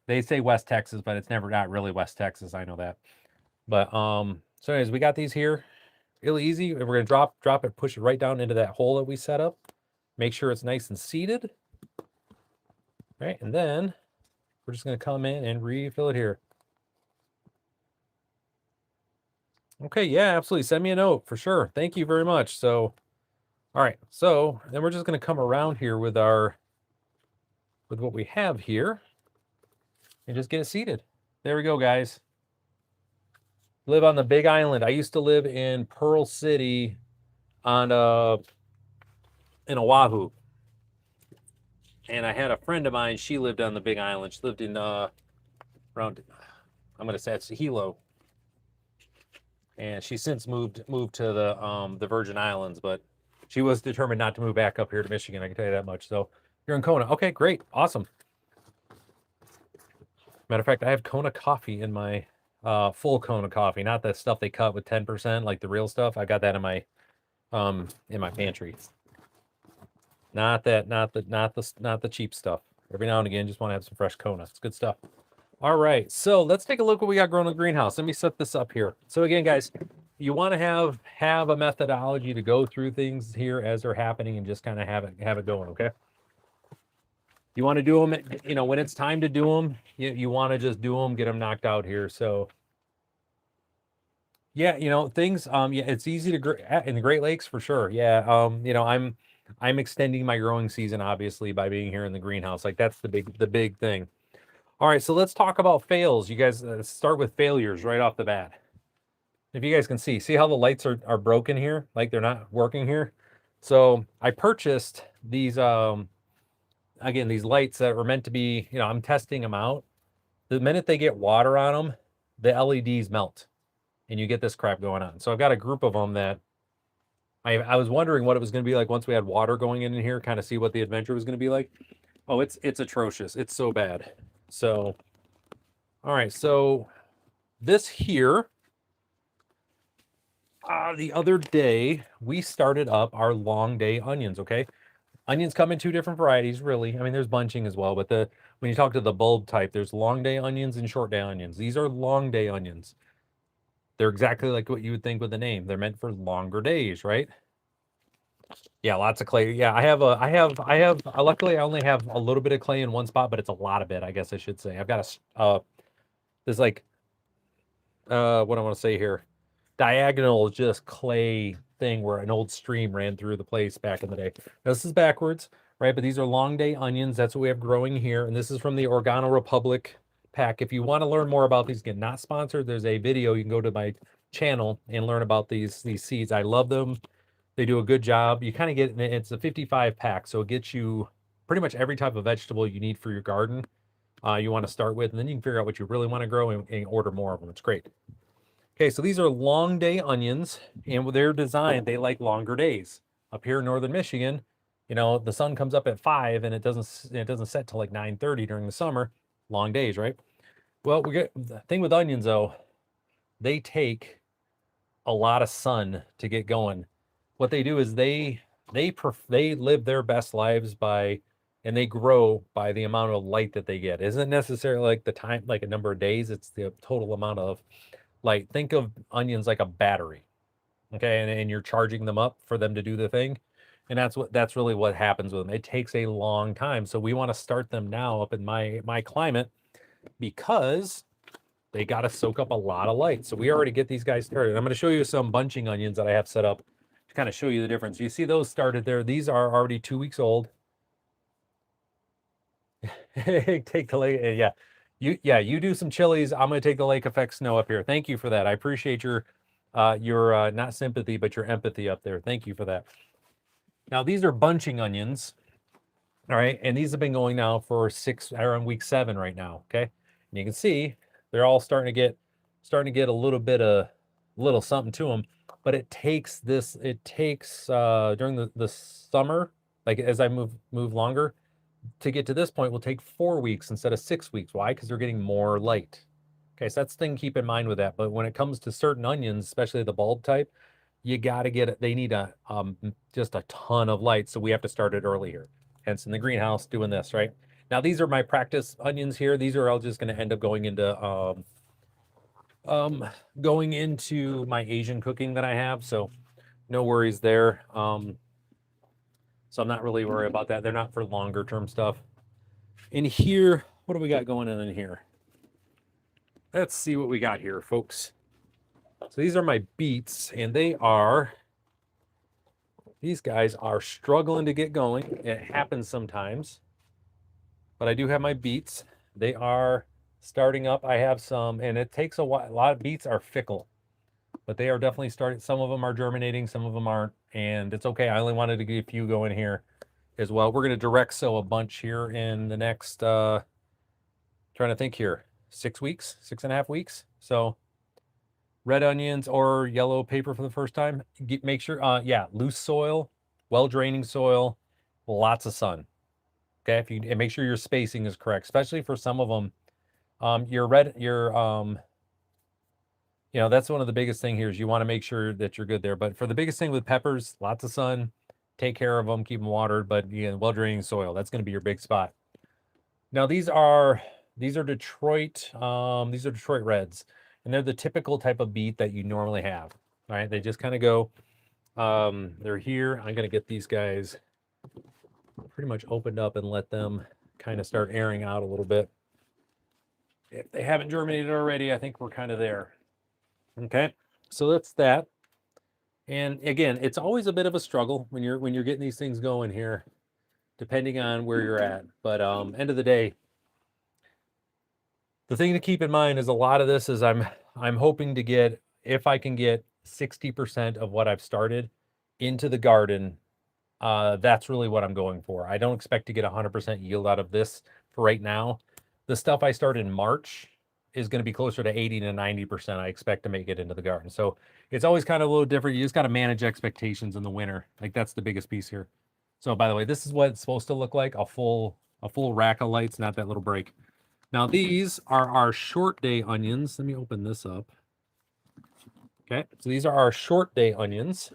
S1: they say West Texas, but it's not really West Texas. I know that. But so anyways, we got these here. Really easy. And we're gonna drop it, push it right down into that hole that we set up. Make sure it's nice and seated. Right, and then we're just gonna come in and refill it here. Okay, yeah, absolutely. Send me a note for sure. Thank you very much. So, all right. So then we're just gonna come around here with what we have here and just get it seated. There we go, guys. Live on the Big Island. I used to live in Pearl City in Oahu. And I had a friend of mine, she lived on the Big Island. She lived in around, I'm gonna say it's Hilo. And she since moved to the Virgin Islands, but she was determined not to move back up here to Michigan. I can tell you that much. So you're in Kona. Okay, great. Awesome. Matter of fact, I have Kona coffee in my full Kona coffee, not the stuff they cut with 10%, like the real stuff. I got that in my pantry. Not the cheap stuff. Every now and again, just want to have some fresh Kona. It's good stuff. All right, so let's take a look what we got growing in the greenhouse. Let me set this up here. So again, guys, you want to have a methodology to go through things here as they're happening and just kind of have it going, okay? You want to do them, you know, when it's time to do them, you want to just do them, get them knocked out here. So yeah, you know, things, yeah, it's easy to in the Great Lakes for sure. Yeah. You know, I'm extending my growing season obviously by being here in the greenhouse. Like that's the big thing. All right, so let's talk about fails. You guys start with failures right off the bat. If you guys can see how the lights are broken here, like they're not working here. So I purchased these again, these lights that were meant to be, you know, I'm testing them out. The minute they get water on them, the LEDs melt and you get this crap going on. So I've got a group of them that I was wondering what it was going to be like once we had water going in here, kind of see what the adventure was going to be like. Oh, it's atrocious. It's so bad. So, all right, so this here, the other day we started up our long day onions. Okay, onions come in two different varieties, really. I mean, there's bunching as well, but when you talk to the bulb type, there's long day onions and short day onions. These are long day onions. They're exactly like what you would think with the name. They're meant for longer days, right? Yeah, lots of clay. Yeah, luckily I only have a little bit of clay in one spot, but it's a lot of it, I guess I should say. I've got this like, what I want to say here, diagonal just clay thing where an old stream ran through the place back in the day. Now, this is backwards, right? But these are long day onions. That's what we have growing here. And this is from the Organo Republic pack. If you want to learn more about these, again, not sponsored, there's a video. You can go to my channel and learn about these seeds. I love them. They do a good job. You kind of get, it's a 55 pack, so it gets you pretty much every type of vegetable you need for your garden. You want to start with, and then you can figure out what you really want to grow and order more of them. It's great. Okay, so these are long day onions, and with their design, they like longer days. Up here in northern Michigan, you know, the sun comes up at 5 and it doesn't set till like 9:30 during the summer. Long days, right? Well, the thing with onions though, they take a lot of sun to get going. What they do is they live their best lives by, and they grow by the amount of light that they get. Isn't necessarily like the time, like a number of days. It's the total amount of light. Think of onions like a battery, okay, and you're charging them up for them to do the thing, and that's really what happens with them. It takes a long time, so we want to start them now up in my climate because they got to soak up a lot of light. So we already get these guys started. I'm going to show you some bunching onions that I have set up to kind of show you the difference. You see those started there. These are already 2 weeks old. Take the lake. You do some chilies. I'm going to take the lake effect snow up here. Thank you for that. I appreciate your not sympathy, but your empathy up there. Thank you for that. Now these are bunching onions. All right, and these have been going now for are on week 7 right now. Okay, and you can see they're all starting to get a little something to them. But it takes during the summer, like as I move longer, to get to this point will take 4 weeks instead of 6 weeks. Why? Because they're getting more light. Okay, so that's the thing to keep in mind with that. But when it comes to certain onions, especially the bulb type, you got to get it. They need just a ton of light, so we have to start it earlier. Hence, in the greenhouse, doing this right now. These are my practice onions here. These are all just going to end up going into my Asian cooking that I have. So no worries there. So I'm not really worried about that. They're not for longer term stuff. In here, what do we got going on in here? Let's see what we got here, folks. So these are my beets, and these guys are struggling to get going. It happens sometimes, but I do have my beets. They are starting up. I have some, and it takes a while. A lot of beets are fickle, but they are definitely starting. Some of them are germinating, some of them aren't, and it's okay. I only wanted to get a few going here as well. We're going to direct sow a bunch here in the next, trying to think here, 6 weeks, 6.5 weeks. So red onions or yellow paper for the first time. Make sure, loose soil, well draining soil, lots of sun. Okay, and make sure your spacing is correct, especially for some of them. That's one of the biggest thing here is you want to make sure that you're good there. But for the biggest thing with peppers, lots of sun, take care of them, keep them watered, but well draining soil. That's going to be your big spot. Now these are These are Detroit Reds, and they're the typical type of beet that you normally have. All right, they just kind of go. They're here. I'm gonna get these guys pretty much opened up and let them kind of start airing out a little bit. If they haven't germinated already, I think we're kind of there. Okay, so that's that. And again, it's always a bit of a struggle when you're getting these things going here, depending on where you're at. But end of the day, the thing to keep in mind is a lot of this is I'm hoping to get, if I can get 60% of what I've started into the garden, that's really what I'm going for. I don't expect to get 100% yield out of this for right now. The stuff I start in March is going to be closer to 80 to 90%. I expect to make it into the garden. So it's always kind of a little different. You just got to manage expectations in the winter. Like that's the biggest piece here. So by the way, this is what it's supposed to look like, a full rack of lights, not that little break. Now these are our short day onions. Let me open this up. Okay, so these are our short day onions.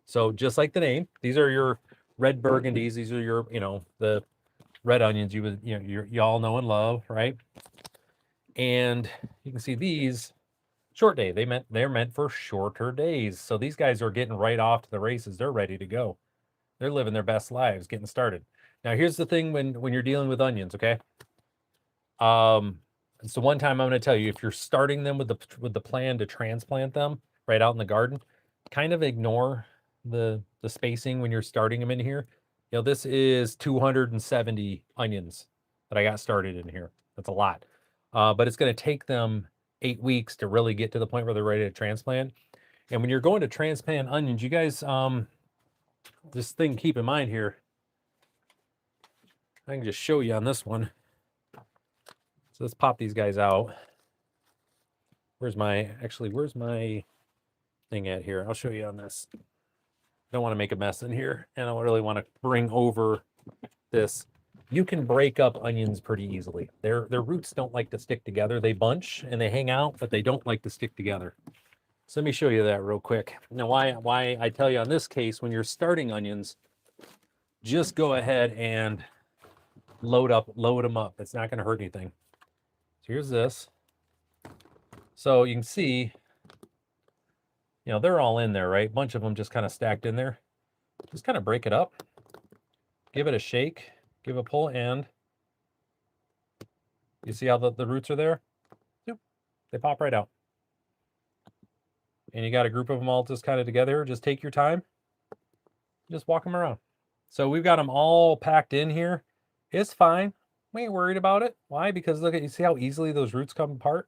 S1: So just like the name, these are your red burgundies. These are your, the red onions you all know and love, right? And you can see these short day. They're meant for shorter days. So these guys are getting right off to the races. They're ready to go. They're living their best lives, getting started. Now here's the thing when you're dealing with onions, okay? It's the one time I'm going to tell you, if you're starting them with the plan to transplant them right out in the garden, kind of ignore the spacing when you're starting them in here. This is 270 onions that I got started in here. That's a lot. But it's going to take them 8 weeks to really get to the point where they're ready to transplant. And when you're going to transplant onions, you guys, this thing keep in mind here, I can just show you on this one. So let's pop these guys out. Where's my thing at here? I'll show you on this. I don't want to make a mess in here, and I don't really want to bring over this. You can break up onions pretty easily. Their roots don't like to stick together. They bunch and they hang out, but they don't like to stick together. So let me show you that real quick. Now, why I tell you on this case, when you're starting onions, just go ahead and load them up. It's not going to hurt anything. So here's this. So you can see, they're all in there, right? A bunch of them just kind of stacked in there. Just kind of break it up. Give it a shake. Give a pull, and you see how the roots are there? They pop right out. And you got a group of them all just kind of together. Just take your time. Just walk them around. So we've got them all packed in here. It's fine. We ain't worried about it. Why? Because you see how easily those roots come apart?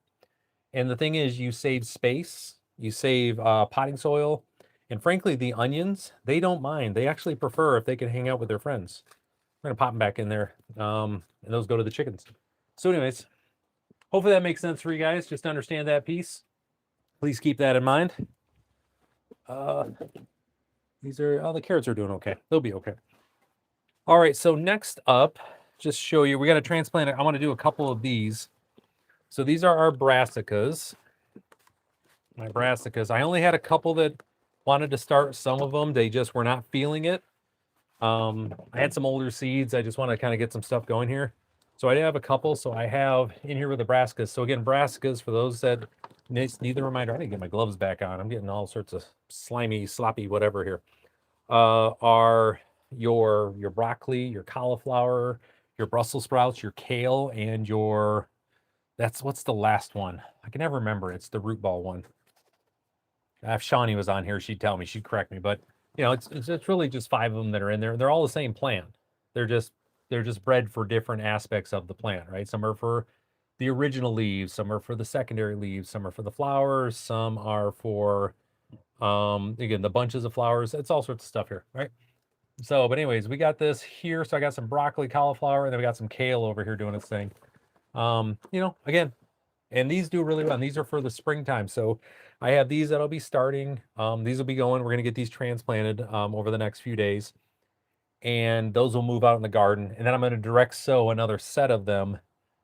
S1: And the thing is, you save space. You save potting soil. And frankly, the onions, they don't mind. They actually prefer if they can hang out with their friends. I'm going to pop them back in there. And those go to the chickens. So anyways, hopefully that makes sense for you guys. Just to understand that piece. Please keep that in mind. The carrots are doing okay. They'll be okay. All right, so next up, just show you, we got to transplant it. I want to do a couple of these. So these are our brassicas. My brassicas. I only had a couple that wanted to start. Some of them, they just were not feeling it. I had some older seeds. I just want to kind of get some stuff going here. So I have a couple. So I have in here with the brassicas. So again, brassicas, for those that need the reminder, I need to get my gloves back on. I'm getting all sorts of slimy, sloppy, whatever here. Are your broccoli, your cauliflower, your Brussels sprouts, your kale, and what's the last one? I can never remember. It's the root ball one. If Shawnee was on here, she'd tell me, she'd correct me. But it's really just 5 of them that are in there. They're all the same plant. They're just bred for different aspects of the plant, right? Some are for the original leaves, some are for the secondary leaves, some are for the flowers, some are for again, the bunches of flowers. It's all sorts of stuff here, right? So, but anyways, we got this here. So I got some broccoli, cauliflower, and then we got some kale over here doing its thing. Again, and these do really well. And these are for the springtime. So I have these that'll be starting. These will be going. We're going to get these transplanted over the next few days. And those will move out in the garden. And then I'm going to direct sow another set of them.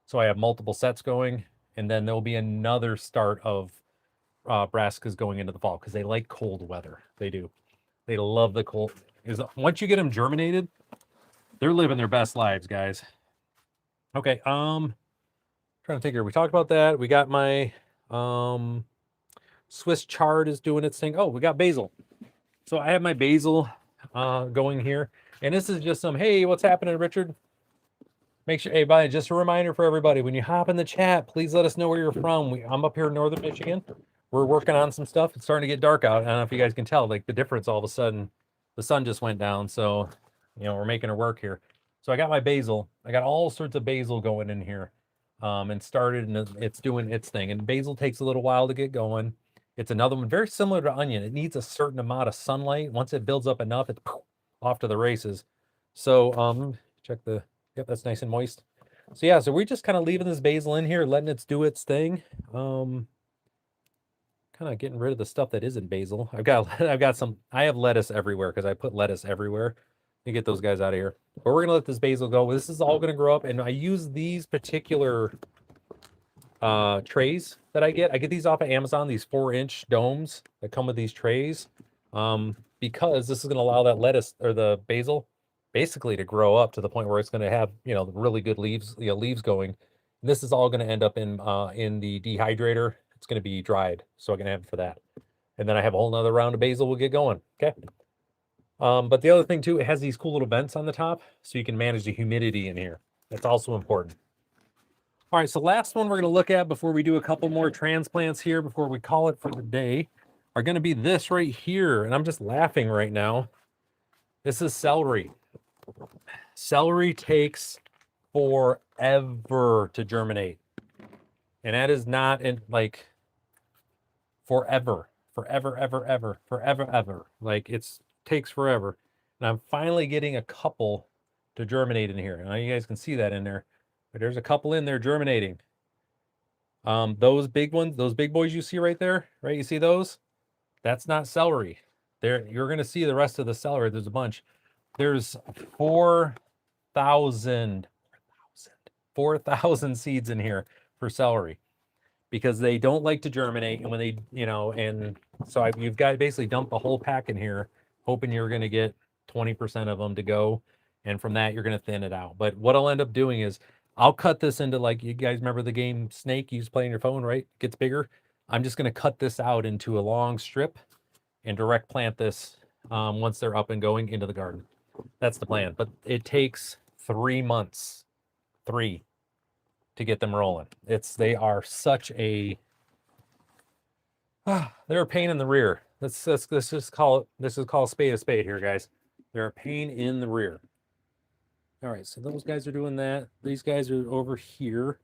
S1: So I have multiple sets going. And then there'll be another start of brassicas going into the fall because they like cold weather. They do. They love the cold. Once you get them germinated, they're living their best lives, guys. Okay, trying to think here. We talked about that. We got my Swiss chard is doing its thing. Oh, we got basil. So I have my basil going here. And this is just some, hey, what's happening, Richard? Make sure, hey, buddy, just a reminder for everybody, when you hop in the chat, please let us know where you're from. I'm up here in northern Michigan. We're working on some stuff. It's starting to get dark out. I don't know if you guys can tell, like the difference all of a sudden. The sun just went down. So, we're making it work here. So I got my basil. I got all sorts of basil going in here. And started, and it's doing its thing. And basil takes a little while to get going. It's another one very similar to onion. It needs a certain amount of sunlight. Once it builds up enough, it's off to the races. So check the, yep, that's nice and moist. So yeah, so we're just kind of leaving this basil in here, letting it do its thing. Kind of getting rid of the stuff that isn't basil. I have lettuce everywhere because I put lettuce everywhere. You get those guys out of here. But we're gonna let this basil go. This is all gonna grow up, and I use these particular trays that I get. I get these off of Amazon, these 4-inch domes that come with these trays. Because this is going to allow that lettuce or the basil basically to grow up to the point where it's going to have, really good leaves, leaves going. And this is all going to end up in the dehydrator. It's going to be dried, so I'm going to have it for that. And then I have a whole nother round of basil. We'll get going. Okay. But the other thing too, it has these cool little vents on the top, so you can manage the humidity in here. That's also important. All right, so last one we're going to look at before we do a couple more transplants here, before we call it for the day, are going to be this right here. And I'm just laughing right now. This is celery. Celery takes forever to germinate. And that is not in like forever, ever. Like it takes forever. And I'm finally getting a couple to germinate in here. Now you guys can see that in there. But there's a couple in there germinating. Those big ones, those big boys you see right there, right? You see those? That's not celery. There, you're gonna see the rest of the celery. There's a bunch. There's 4,000 seeds in here for celery because they don't like to germinate. And when they, and so you've got to basically dump the whole pack in here, hoping you're gonna get 20% of them to go. And from that, you're gonna thin it out. But what I'll end up doing is I'll cut this into, like, you guys remember the game Snake you used to play on your phone, right? Gets bigger. I'm just going to cut this out into a long strip and direct plant this once they're up and going into the garden. That's the plan. But it takes 3 months, to get them rolling. They are such a, they're a pain in the rear. Let's just call a spade a spade here, guys. They're a pain in the rear. All right, so those guys are doing that. These guys are over here.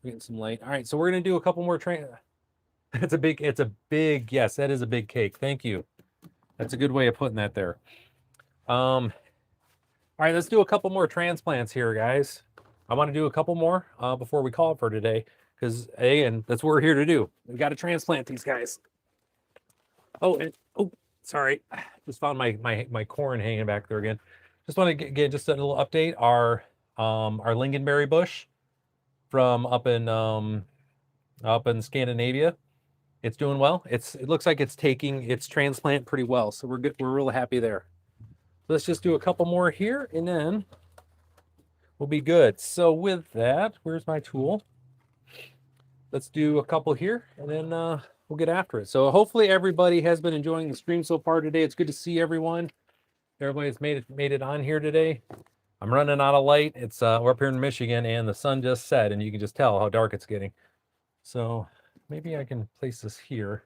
S1: We're getting some light. All right, so we're gonna do a couple more it's a big, yes, that is a big cake. Thank you. That's a good way of putting that there. All right, let's do a couple more transplants here, guys. I want to do a couple more before we call it for today, because again, that's what we're here to do. We got to transplant these guys. Oh, sorry, just found my corn hanging back there again. Just want to get just a little update. Our lingonberry bush from up in Scandinavia, it's doing well. It looks like it's taking its transplant pretty well, so we're good. We're really happy there. Let's just do a couple more here, and then we'll be good. So with that, where's my tool? Let's do a couple here, and then we'll get after it. So hopefully everybody has been enjoying the stream so far today. It's good to see everyone. Everybody's made it on here today. I'm running out of light. It's we're up here in Michigan, and the sun just set, and you can just tell how dark it's getting. So maybe I can place this here.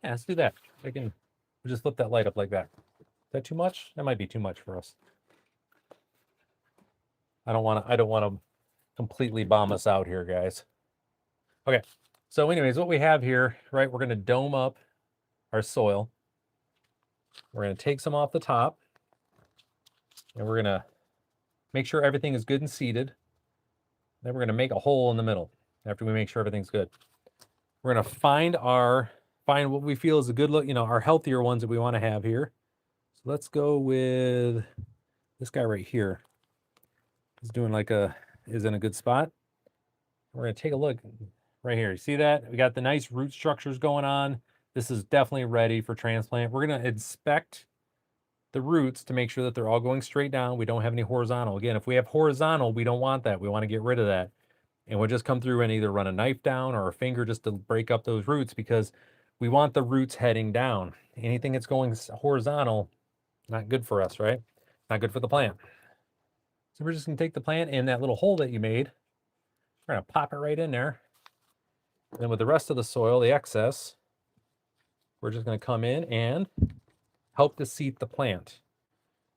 S1: Yeah, let's do that. We'll just flip that light up like that. Is that too much? That might be too much for us. I don't want to completely bomb us out here, guys. Okay. So anyways, what we have here, right? We're going to dome up our soil. We're going to take some off the top, and we're going to make sure everything is good and seated. Then we're going to make a hole in the middle after we make sure everything's good. We're going to find what we feel is a good look, our healthier ones that we want to have here. So let's go with this guy right here. He's doing is in a good spot. We're going to take a look right here. You see that? We got the nice root structures going on. This is definitely ready for transplant. We're going to inspect the roots to make sure that they're all going straight down. We don't have any horizontal. Again, if we have horizontal, we don't want that. We want to get rid of that. And we'll just come through and either run a knife down or a finger just to break up those roots, because we want the roots heading down. Anything that's going horizontal, not good for us, right? Not good for the plant. So we're just gonna take the plant in that little hole that you made. We're gonna pop it right in there. And then with the rest of the soil, the excess, we're just gonna come in and help to seed the plant.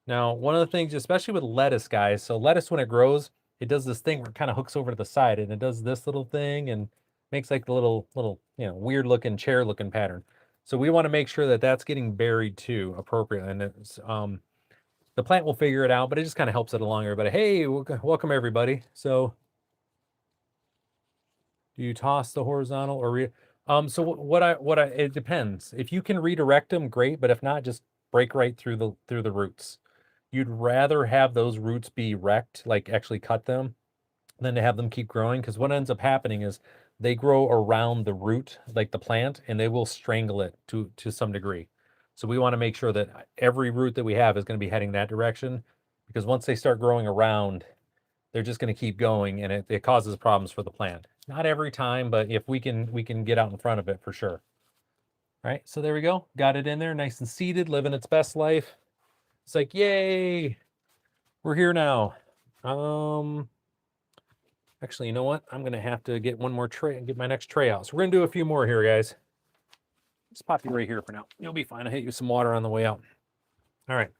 S1: Now, one of the things, especially with lettuce, guys, so lettuce, when it grows, it does this thing where it kind of hooks over to the side, and it does this little thing and makes like the little, weird looking chair looking pattern. So we want to make sure that that's getting buried too appropriately. And it's, the plant will figure it out, but it just kind of helps it along, everybody. Hey, welcome everybody. So do you toss the horizontal or so it depends. If you can redirect them, great, but if not, just break right through the roots. You'd rather have those roots be wrecked, like actually cut them, than to have them keep growing, because what ends up happening is they grow around the root, like the plant, and they will strangle it to some degree. So we want to make sure that every root that we have is going to be heading that direction, because once they start growing around, they're just going to keep going, and it causes problems for the plant. Not every time, but if we can get out in front of it for sure. All right, so there we go. Got it in there, nice and seeded, living its best life. It's like, yay, we're here now. Actually, you know what? I'm gonna have to get one more tray and get my next tray out. So we're gonna do a few more here, guys. Let's pop you right here for now. You'll be fine. I'll hit you some water on the way out. All right.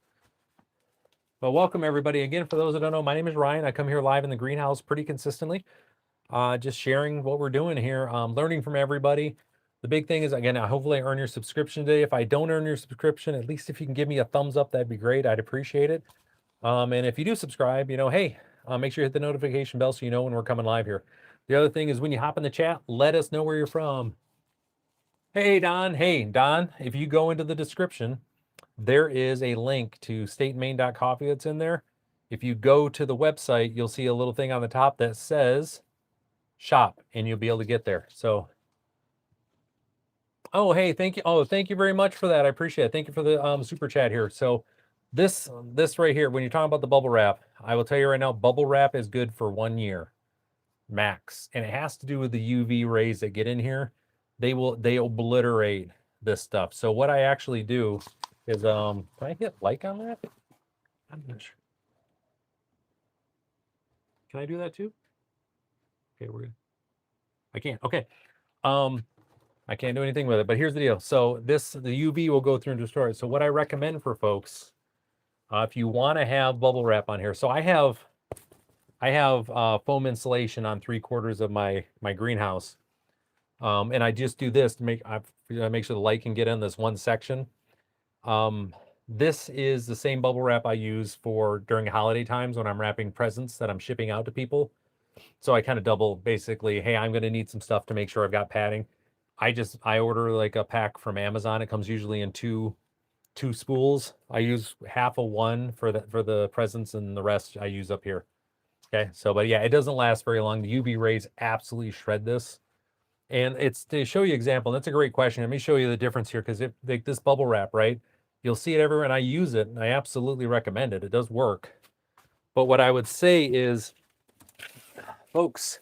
S1: Well, welcome everybody. Again, for those that don't know, my name is Ryan. I come here live in the greenhouse pretty consistently. Just sharing what we're doing here, learning from everybody. The big thing is, again, hopefully I earn your subscription today. If I don't earn your subscription, at least if you can give me a thumbs up, that'd be great. I'd appreciate it. And if you do subscribe, hey, make sure you hit the notification bell so you know when we're coming live here. The other thing is, when you hop in the chat, let us know where you're from. Hey, Don. Hey, Don, if you go into the description, there is a link to stateandmaine.coffee that's in there. If you go to the website, you'll see a little thing on the top that says shop, and you'll be able to get there. So, oh, hey, thank you. Oh, thank you very much for that. I appreciate it. Thank you for the super chat here. So this right here, when you're talking about the bubble wrap, I will tell you right now, bubble wrap is good for 1 year max. And it has to do with the UV rays that get in here. They obliterate this stuff. So what I actually do is, can I hit like on that? I'm not sure. Can I do that too? Okay, we're good. I can't. Okay. I can't do anything with it, but here's the deal. So the UV will go through and destroy it. So what I recommend for folks, if you want to have bubble wrap on here, so I have foam insulation on 3/4 of my greenhouse, and I just do this to make sure the light can get in this one section. This is the same bubble wrap I use for during holiday times when I'm wrapping presents that I'm shipping out to people. So I kind of double, basically, hey, I'm going to need some stuff to make sure I've got padding. I order like a pack from Amazon. It comes usually in two spools. I use half of one for the presents, and the rest I use up here. Okay, so but yeah, it doesn't last very long. The UV rays absolutely shred this. And it's to show you example. That's a great question. Let me show you the difference here, because like this bubble wrap, right? You'll see it everywhere, and I use it, and I absolutely recommend it. It does work. But what I would say is, folks,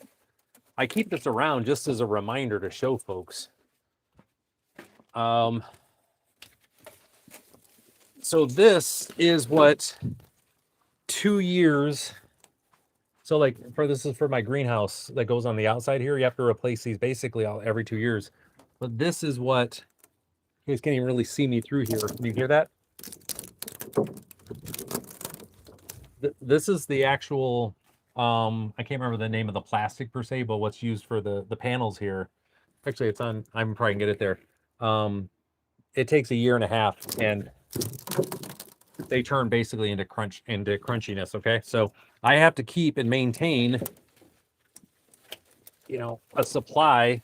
S1: I keep this around just as a reminder to show folks. So this is what 2 years. So like this is for my greenhouse that goes on the outside here. You have to replace these basically every 2 years. But this is what, you guys can't even really see me through here. Can you hear that? This is the actual, I can't remember the name of the plastic per se, but what's used for the panels here. Actually, it's on, I'm probably gonna get it there. It takes 1.5 years, and they turn basically into crunchiness. Okay, so I have to keep and maintain, a supply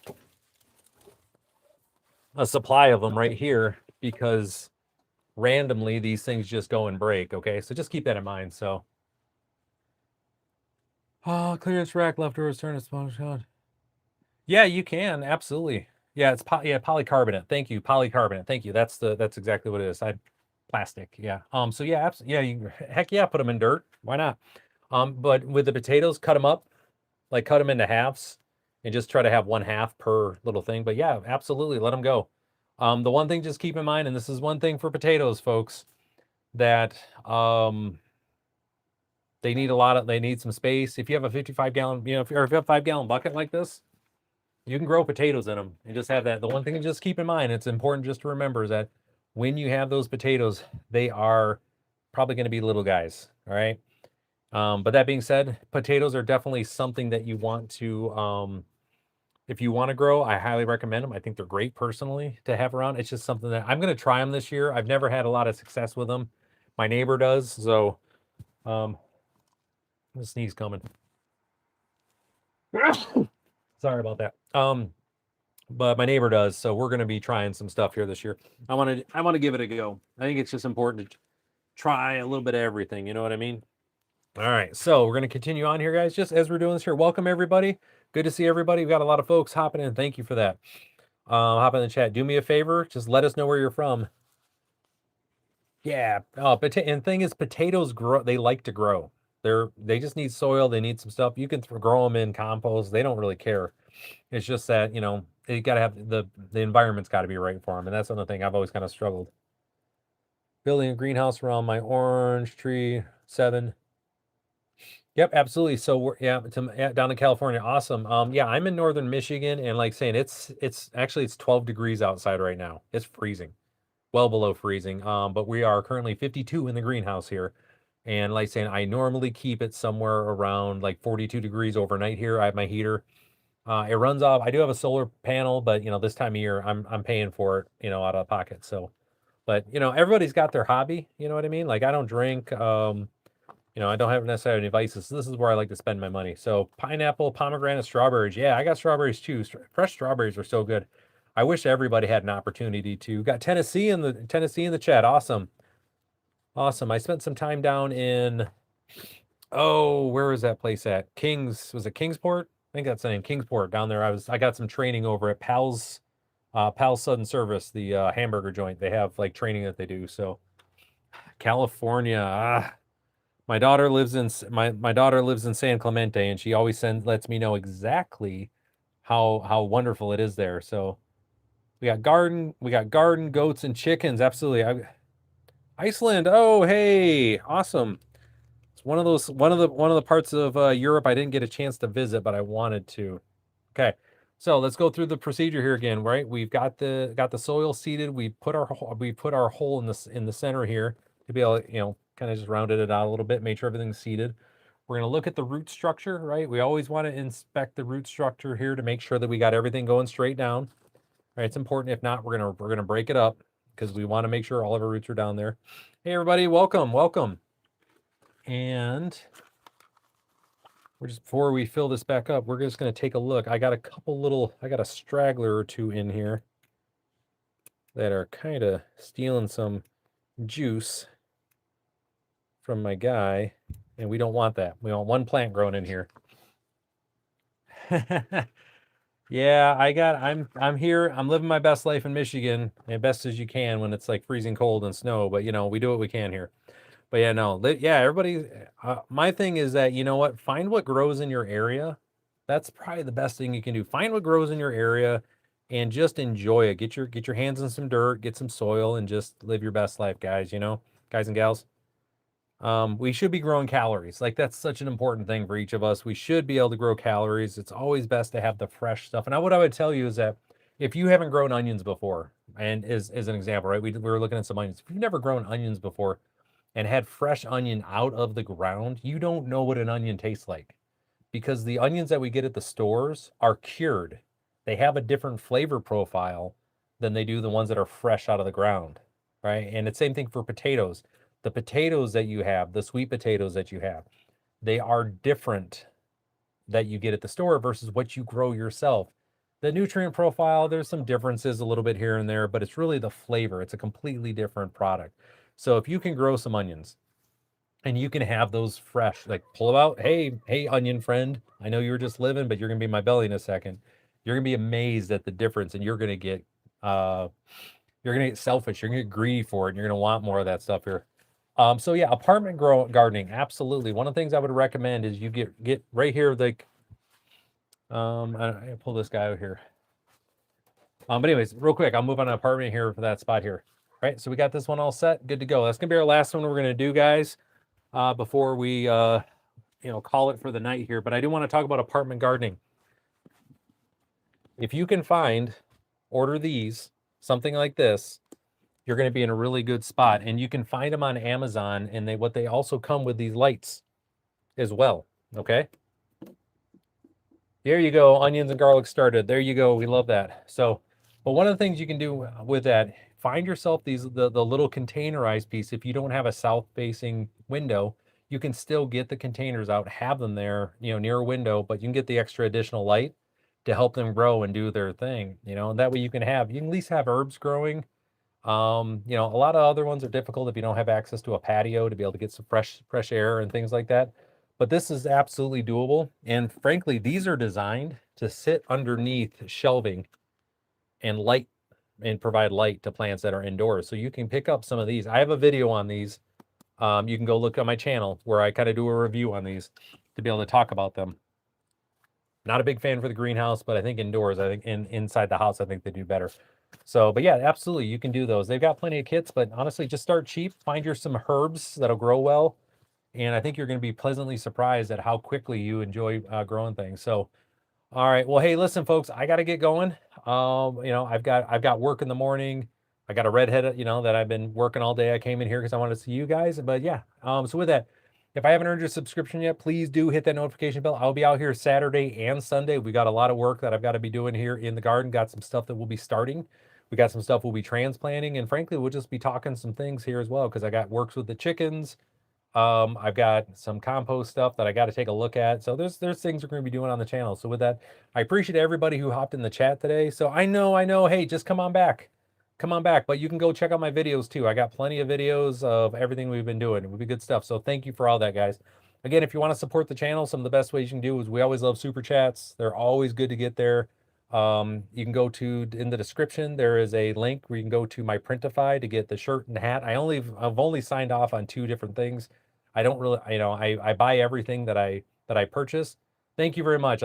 S1: of them right here, because randomly these things just go and break. Okay, so just keep that in mind. So, clearance rack, leftovers, turn a sponge. Yeah, you can absolutely. Yeah, it's polycarbonate. Thank you, polycarbonate. Thank you. That's exactly what it is. Plastic, yeah. So yeah, yeah, heck yeah, put them in dirt. Why not? But with the potatoes, cut them up, like cut them into halves, and just try to have one half per little thing. But yeah, absolutely, let them go. The one thing just keep in mind, and this is one thing for potatoes, folks, that they need they need some space. If you have a 55-gallon, if you have a 5-gallon bucket like this, you can grow potatoes in them and just have that. The one thing to just keep in mind, it's important just to remember, is that when you have those potatoes, they are probably going to be little guys. All right. But that being said, potatoes are definitely something that you want to, if you want to grow, I highly recommend them. I think they're great personally to have around. It's just something that I'm going to try them this year. I've never had a lot of success with them. My neighbor does. So, the sneeze coming. Sorry about that. But my neighbor does, so we're going to be trying some stuff here this year. I want to give it a go. I think it's just important to try a little bit of everything. You know what I mean? All right, so we're going to continue on here, guys. Just as we're doing this here, welcome everybody. Good to see everybody. We've got a lot of folks hopping in. Thank you for that. Hop in the chat. Do me a favor. Just let us know where you're from. Yeah. And thing is, potatoes grow. They like to grow. They just need soil. They need some stuff. You can grow them in compost. They don't really care. It's just that, you got to have the environment's got to be right for them. And that's another thing I've always kind of struggled. Building a greenhouse around my orange tree, 7. Yep, absolutely. So we're down in California. Awesome. Yeah, I'm in northern Michigan, and like saying it's actually it's 12 degrees outside right now. It's freezing, well below freezing. But we are currently 52 in the greenhouse here. And like saying, I normally keep it somewhere around like 42 degrees overnight here. I have my heater. It runs off. I do have a solar panel, but this time of year I'm paying for it, out of pocket. So, but everybody's got their hobby. You know what I mean? Like I don't drink. I don't have necessarily any vices. So this is where I like to spend my money. So pineapple, pomegranate, strawberries. Yeah, I got strawberries too. Fresh strawberries are so good. I wish everybody had an opportunity to. Got Tennessee in the chat. Awesome. Awesome. I spent some time down in where was that place at? Was it Kingsport? I think that's the name, Kingsport down there. I got some training over at Pal's Sudden Service, the hamburger joint. They have like training that they do. So California, my daughter lives in San Clemente, and she always lets me know exactly how wonderful it is there. So we got garden, goats, and chickens. Absolutely. Iceland. Oh, hey, awesome. It's one of the parts of Europe I didn't get a chance to visit, but I wanted to. Okay, so let's go through the procedure here again. Right, we've got the soil seeded. We put our hole in the center here to be able to, kind of just rounded it out a little bit, made sure everything's seeded. We're going to look at the root structure, right? We always want to inspect the root structure here to make sure that we got everything going straight down. Right, it's important. If not, we're gonna break it up because we want to make sure all of our roots are down there. Hey, everybody, welcome. And before we fill this back up, we're just going to take a look. I got a straggler or two in here that are kind of stealing some juice from my guy, and we don't want that. We want one plant growing in here. Yeah, I'm here. I'm living my best life in Michigan, as best as you can when it's like freezing cold and snow, but we do what we can here. But yeah, no, everybody, my thing is that, what, find what grows in your area. That's probably the best thing you can do. Find what grows in your area and just enjoy it. Get your hands in some dirt, get some soil, and just live your best life, guys, guys and gals. We should be growing calories. Like that's such an important thing for each of us. We should be able to grow calories. It's always best to have the fresh stuff. And what I would tell you is that if you haven't grown onions before, and as an example, right, we were looking at some onions. If you've never grown onions before and had fresh onion out of the ground, you don't know what an onion tastes like, because the onions that we get at the stores are cured. They have a different flavor profile than they do the ones that are fresh out of the ground, right? And it's same thing for potatoes. The potatoes that you have, the sweet potatoes that you have, they are different that you get at the store versus what you grow yourself. The nutrient profile, there's some differences a little bit here and there, but it's really the flavor. It's a completely different product. So if you can grow some onions and you can have those fresh, like pull them out. Hey, onion friend, I know you were just living, but you're going to be in my belly in a second. You're going to be amazed at the difference, and you're going to get you're gonna get selfish. You're gonna get greedy for it. And you're gonna want more of that stuff here. So yeah, apartment gardening, absolutely. One of the things I would recommend is you get right here, like, I pull this guy out here. But anyways, real quick, I'll move on to apartment here for that spot here. All right, so we got this one all set, good to go. That's gonna be our last one we're gonna do, guys, before we call it for the night here. But I do want to talk about apartment gardening. If you can order these, something like this, you're going to be in a really good spot. And you can find them on Amazon, and they also come with these lights as well. Okay. There you go. Onions and garlic started. There you go. We love that. So, but one of the things you can do with that, find yourself the little containerized piece. If you don't have a south facing window, you can still get the containers out, have them there, near a window, but you can get the extra additional light to help them grow and do their thing, and that way you can at least have herbs growing. A lot of other ones are difficult if you don't have access to a patio to be able to get some fresh air and things like that. But this is absolutely doable. And frankly, these are designed to sit underneath shelving and provide light to plants that are indoors. So you can pick up some of these. I have a video on these. You can go look on my channel where I kind of do a review on these to be able to talk about them. Not a big fan for the greenhouse, but I think indoors, inside the house, I think they do better. So, but yeah, absolutely, you can do those. They've got plenty of kits, but honestly, just start cheap. Find some herbs that'll grow well, and I think you're going to be pleasantly surprised at how quickly you enjoy growing things. So, all right, well, hey, listen, folks, I got to get going. I've got work in the morning. I got a redhead, that I've been working all day. I came in here because I wanted to see you guys. But yeah, so with that, if I haven't earned your subscription yet, please do hit that notification bell. I'll be out here Saturday and Sunday. We got a lot of work that I've got to be doing here in the garden. Got some stuff that we'll be starting. We got some stuff we'll be transplanting. And frankly, we'll just be talking some things here as well because I got works with the chickens. I've got some compost stuff that I got to take a look at. So there's things we're going to be doing on the channel. So with that, I appreciate everybody who hopped in the chat today. So I know. Hey, just come on back. Come on back, but you can go check out my videos too. I got plenty of videos of everything we've been doing. It would be good stuff. So thank you for all that, guys. Again, if you want to support the channel, some of the best ways you can do is we always love super chats. They're always good to get there. You can go in the description. There is a link where you can go to my Printify to get the shirt and hat. I've only signed off on 2 different things. I don't really, I buy everything that I purchase. Thank you very much.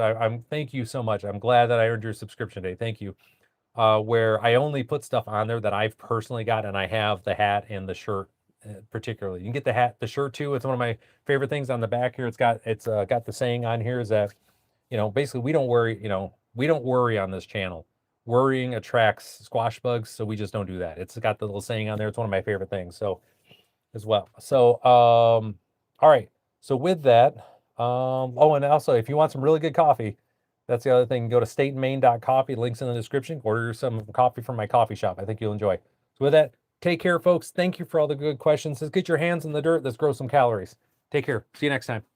S1: Thank you so much. I'm glad that I earned your subscription today. Thank you. Where I only put stuff on there that I've personally got, and I have the hat and the shirt particularly. You can get the shirt too. It's one of my favorite things on the back here. It's got the saying on here is that, basically we don't worry on this channel. Worrying attracts squash bugs, so we just don't do that. It's got the little saying on there. It's one of my favorite things. So as well. So all right. So with that, oh, and also if you want some really good coffee, that's the other thing. Go to stateandmain.coffee. Links in the description. Order some coffee from my coffee shop. I think you'll enjoy. So with that, take care, folks. Thank you for all the good questions. Let's get your hands in the dirt. Let's grow some calories. Take care. See you next time.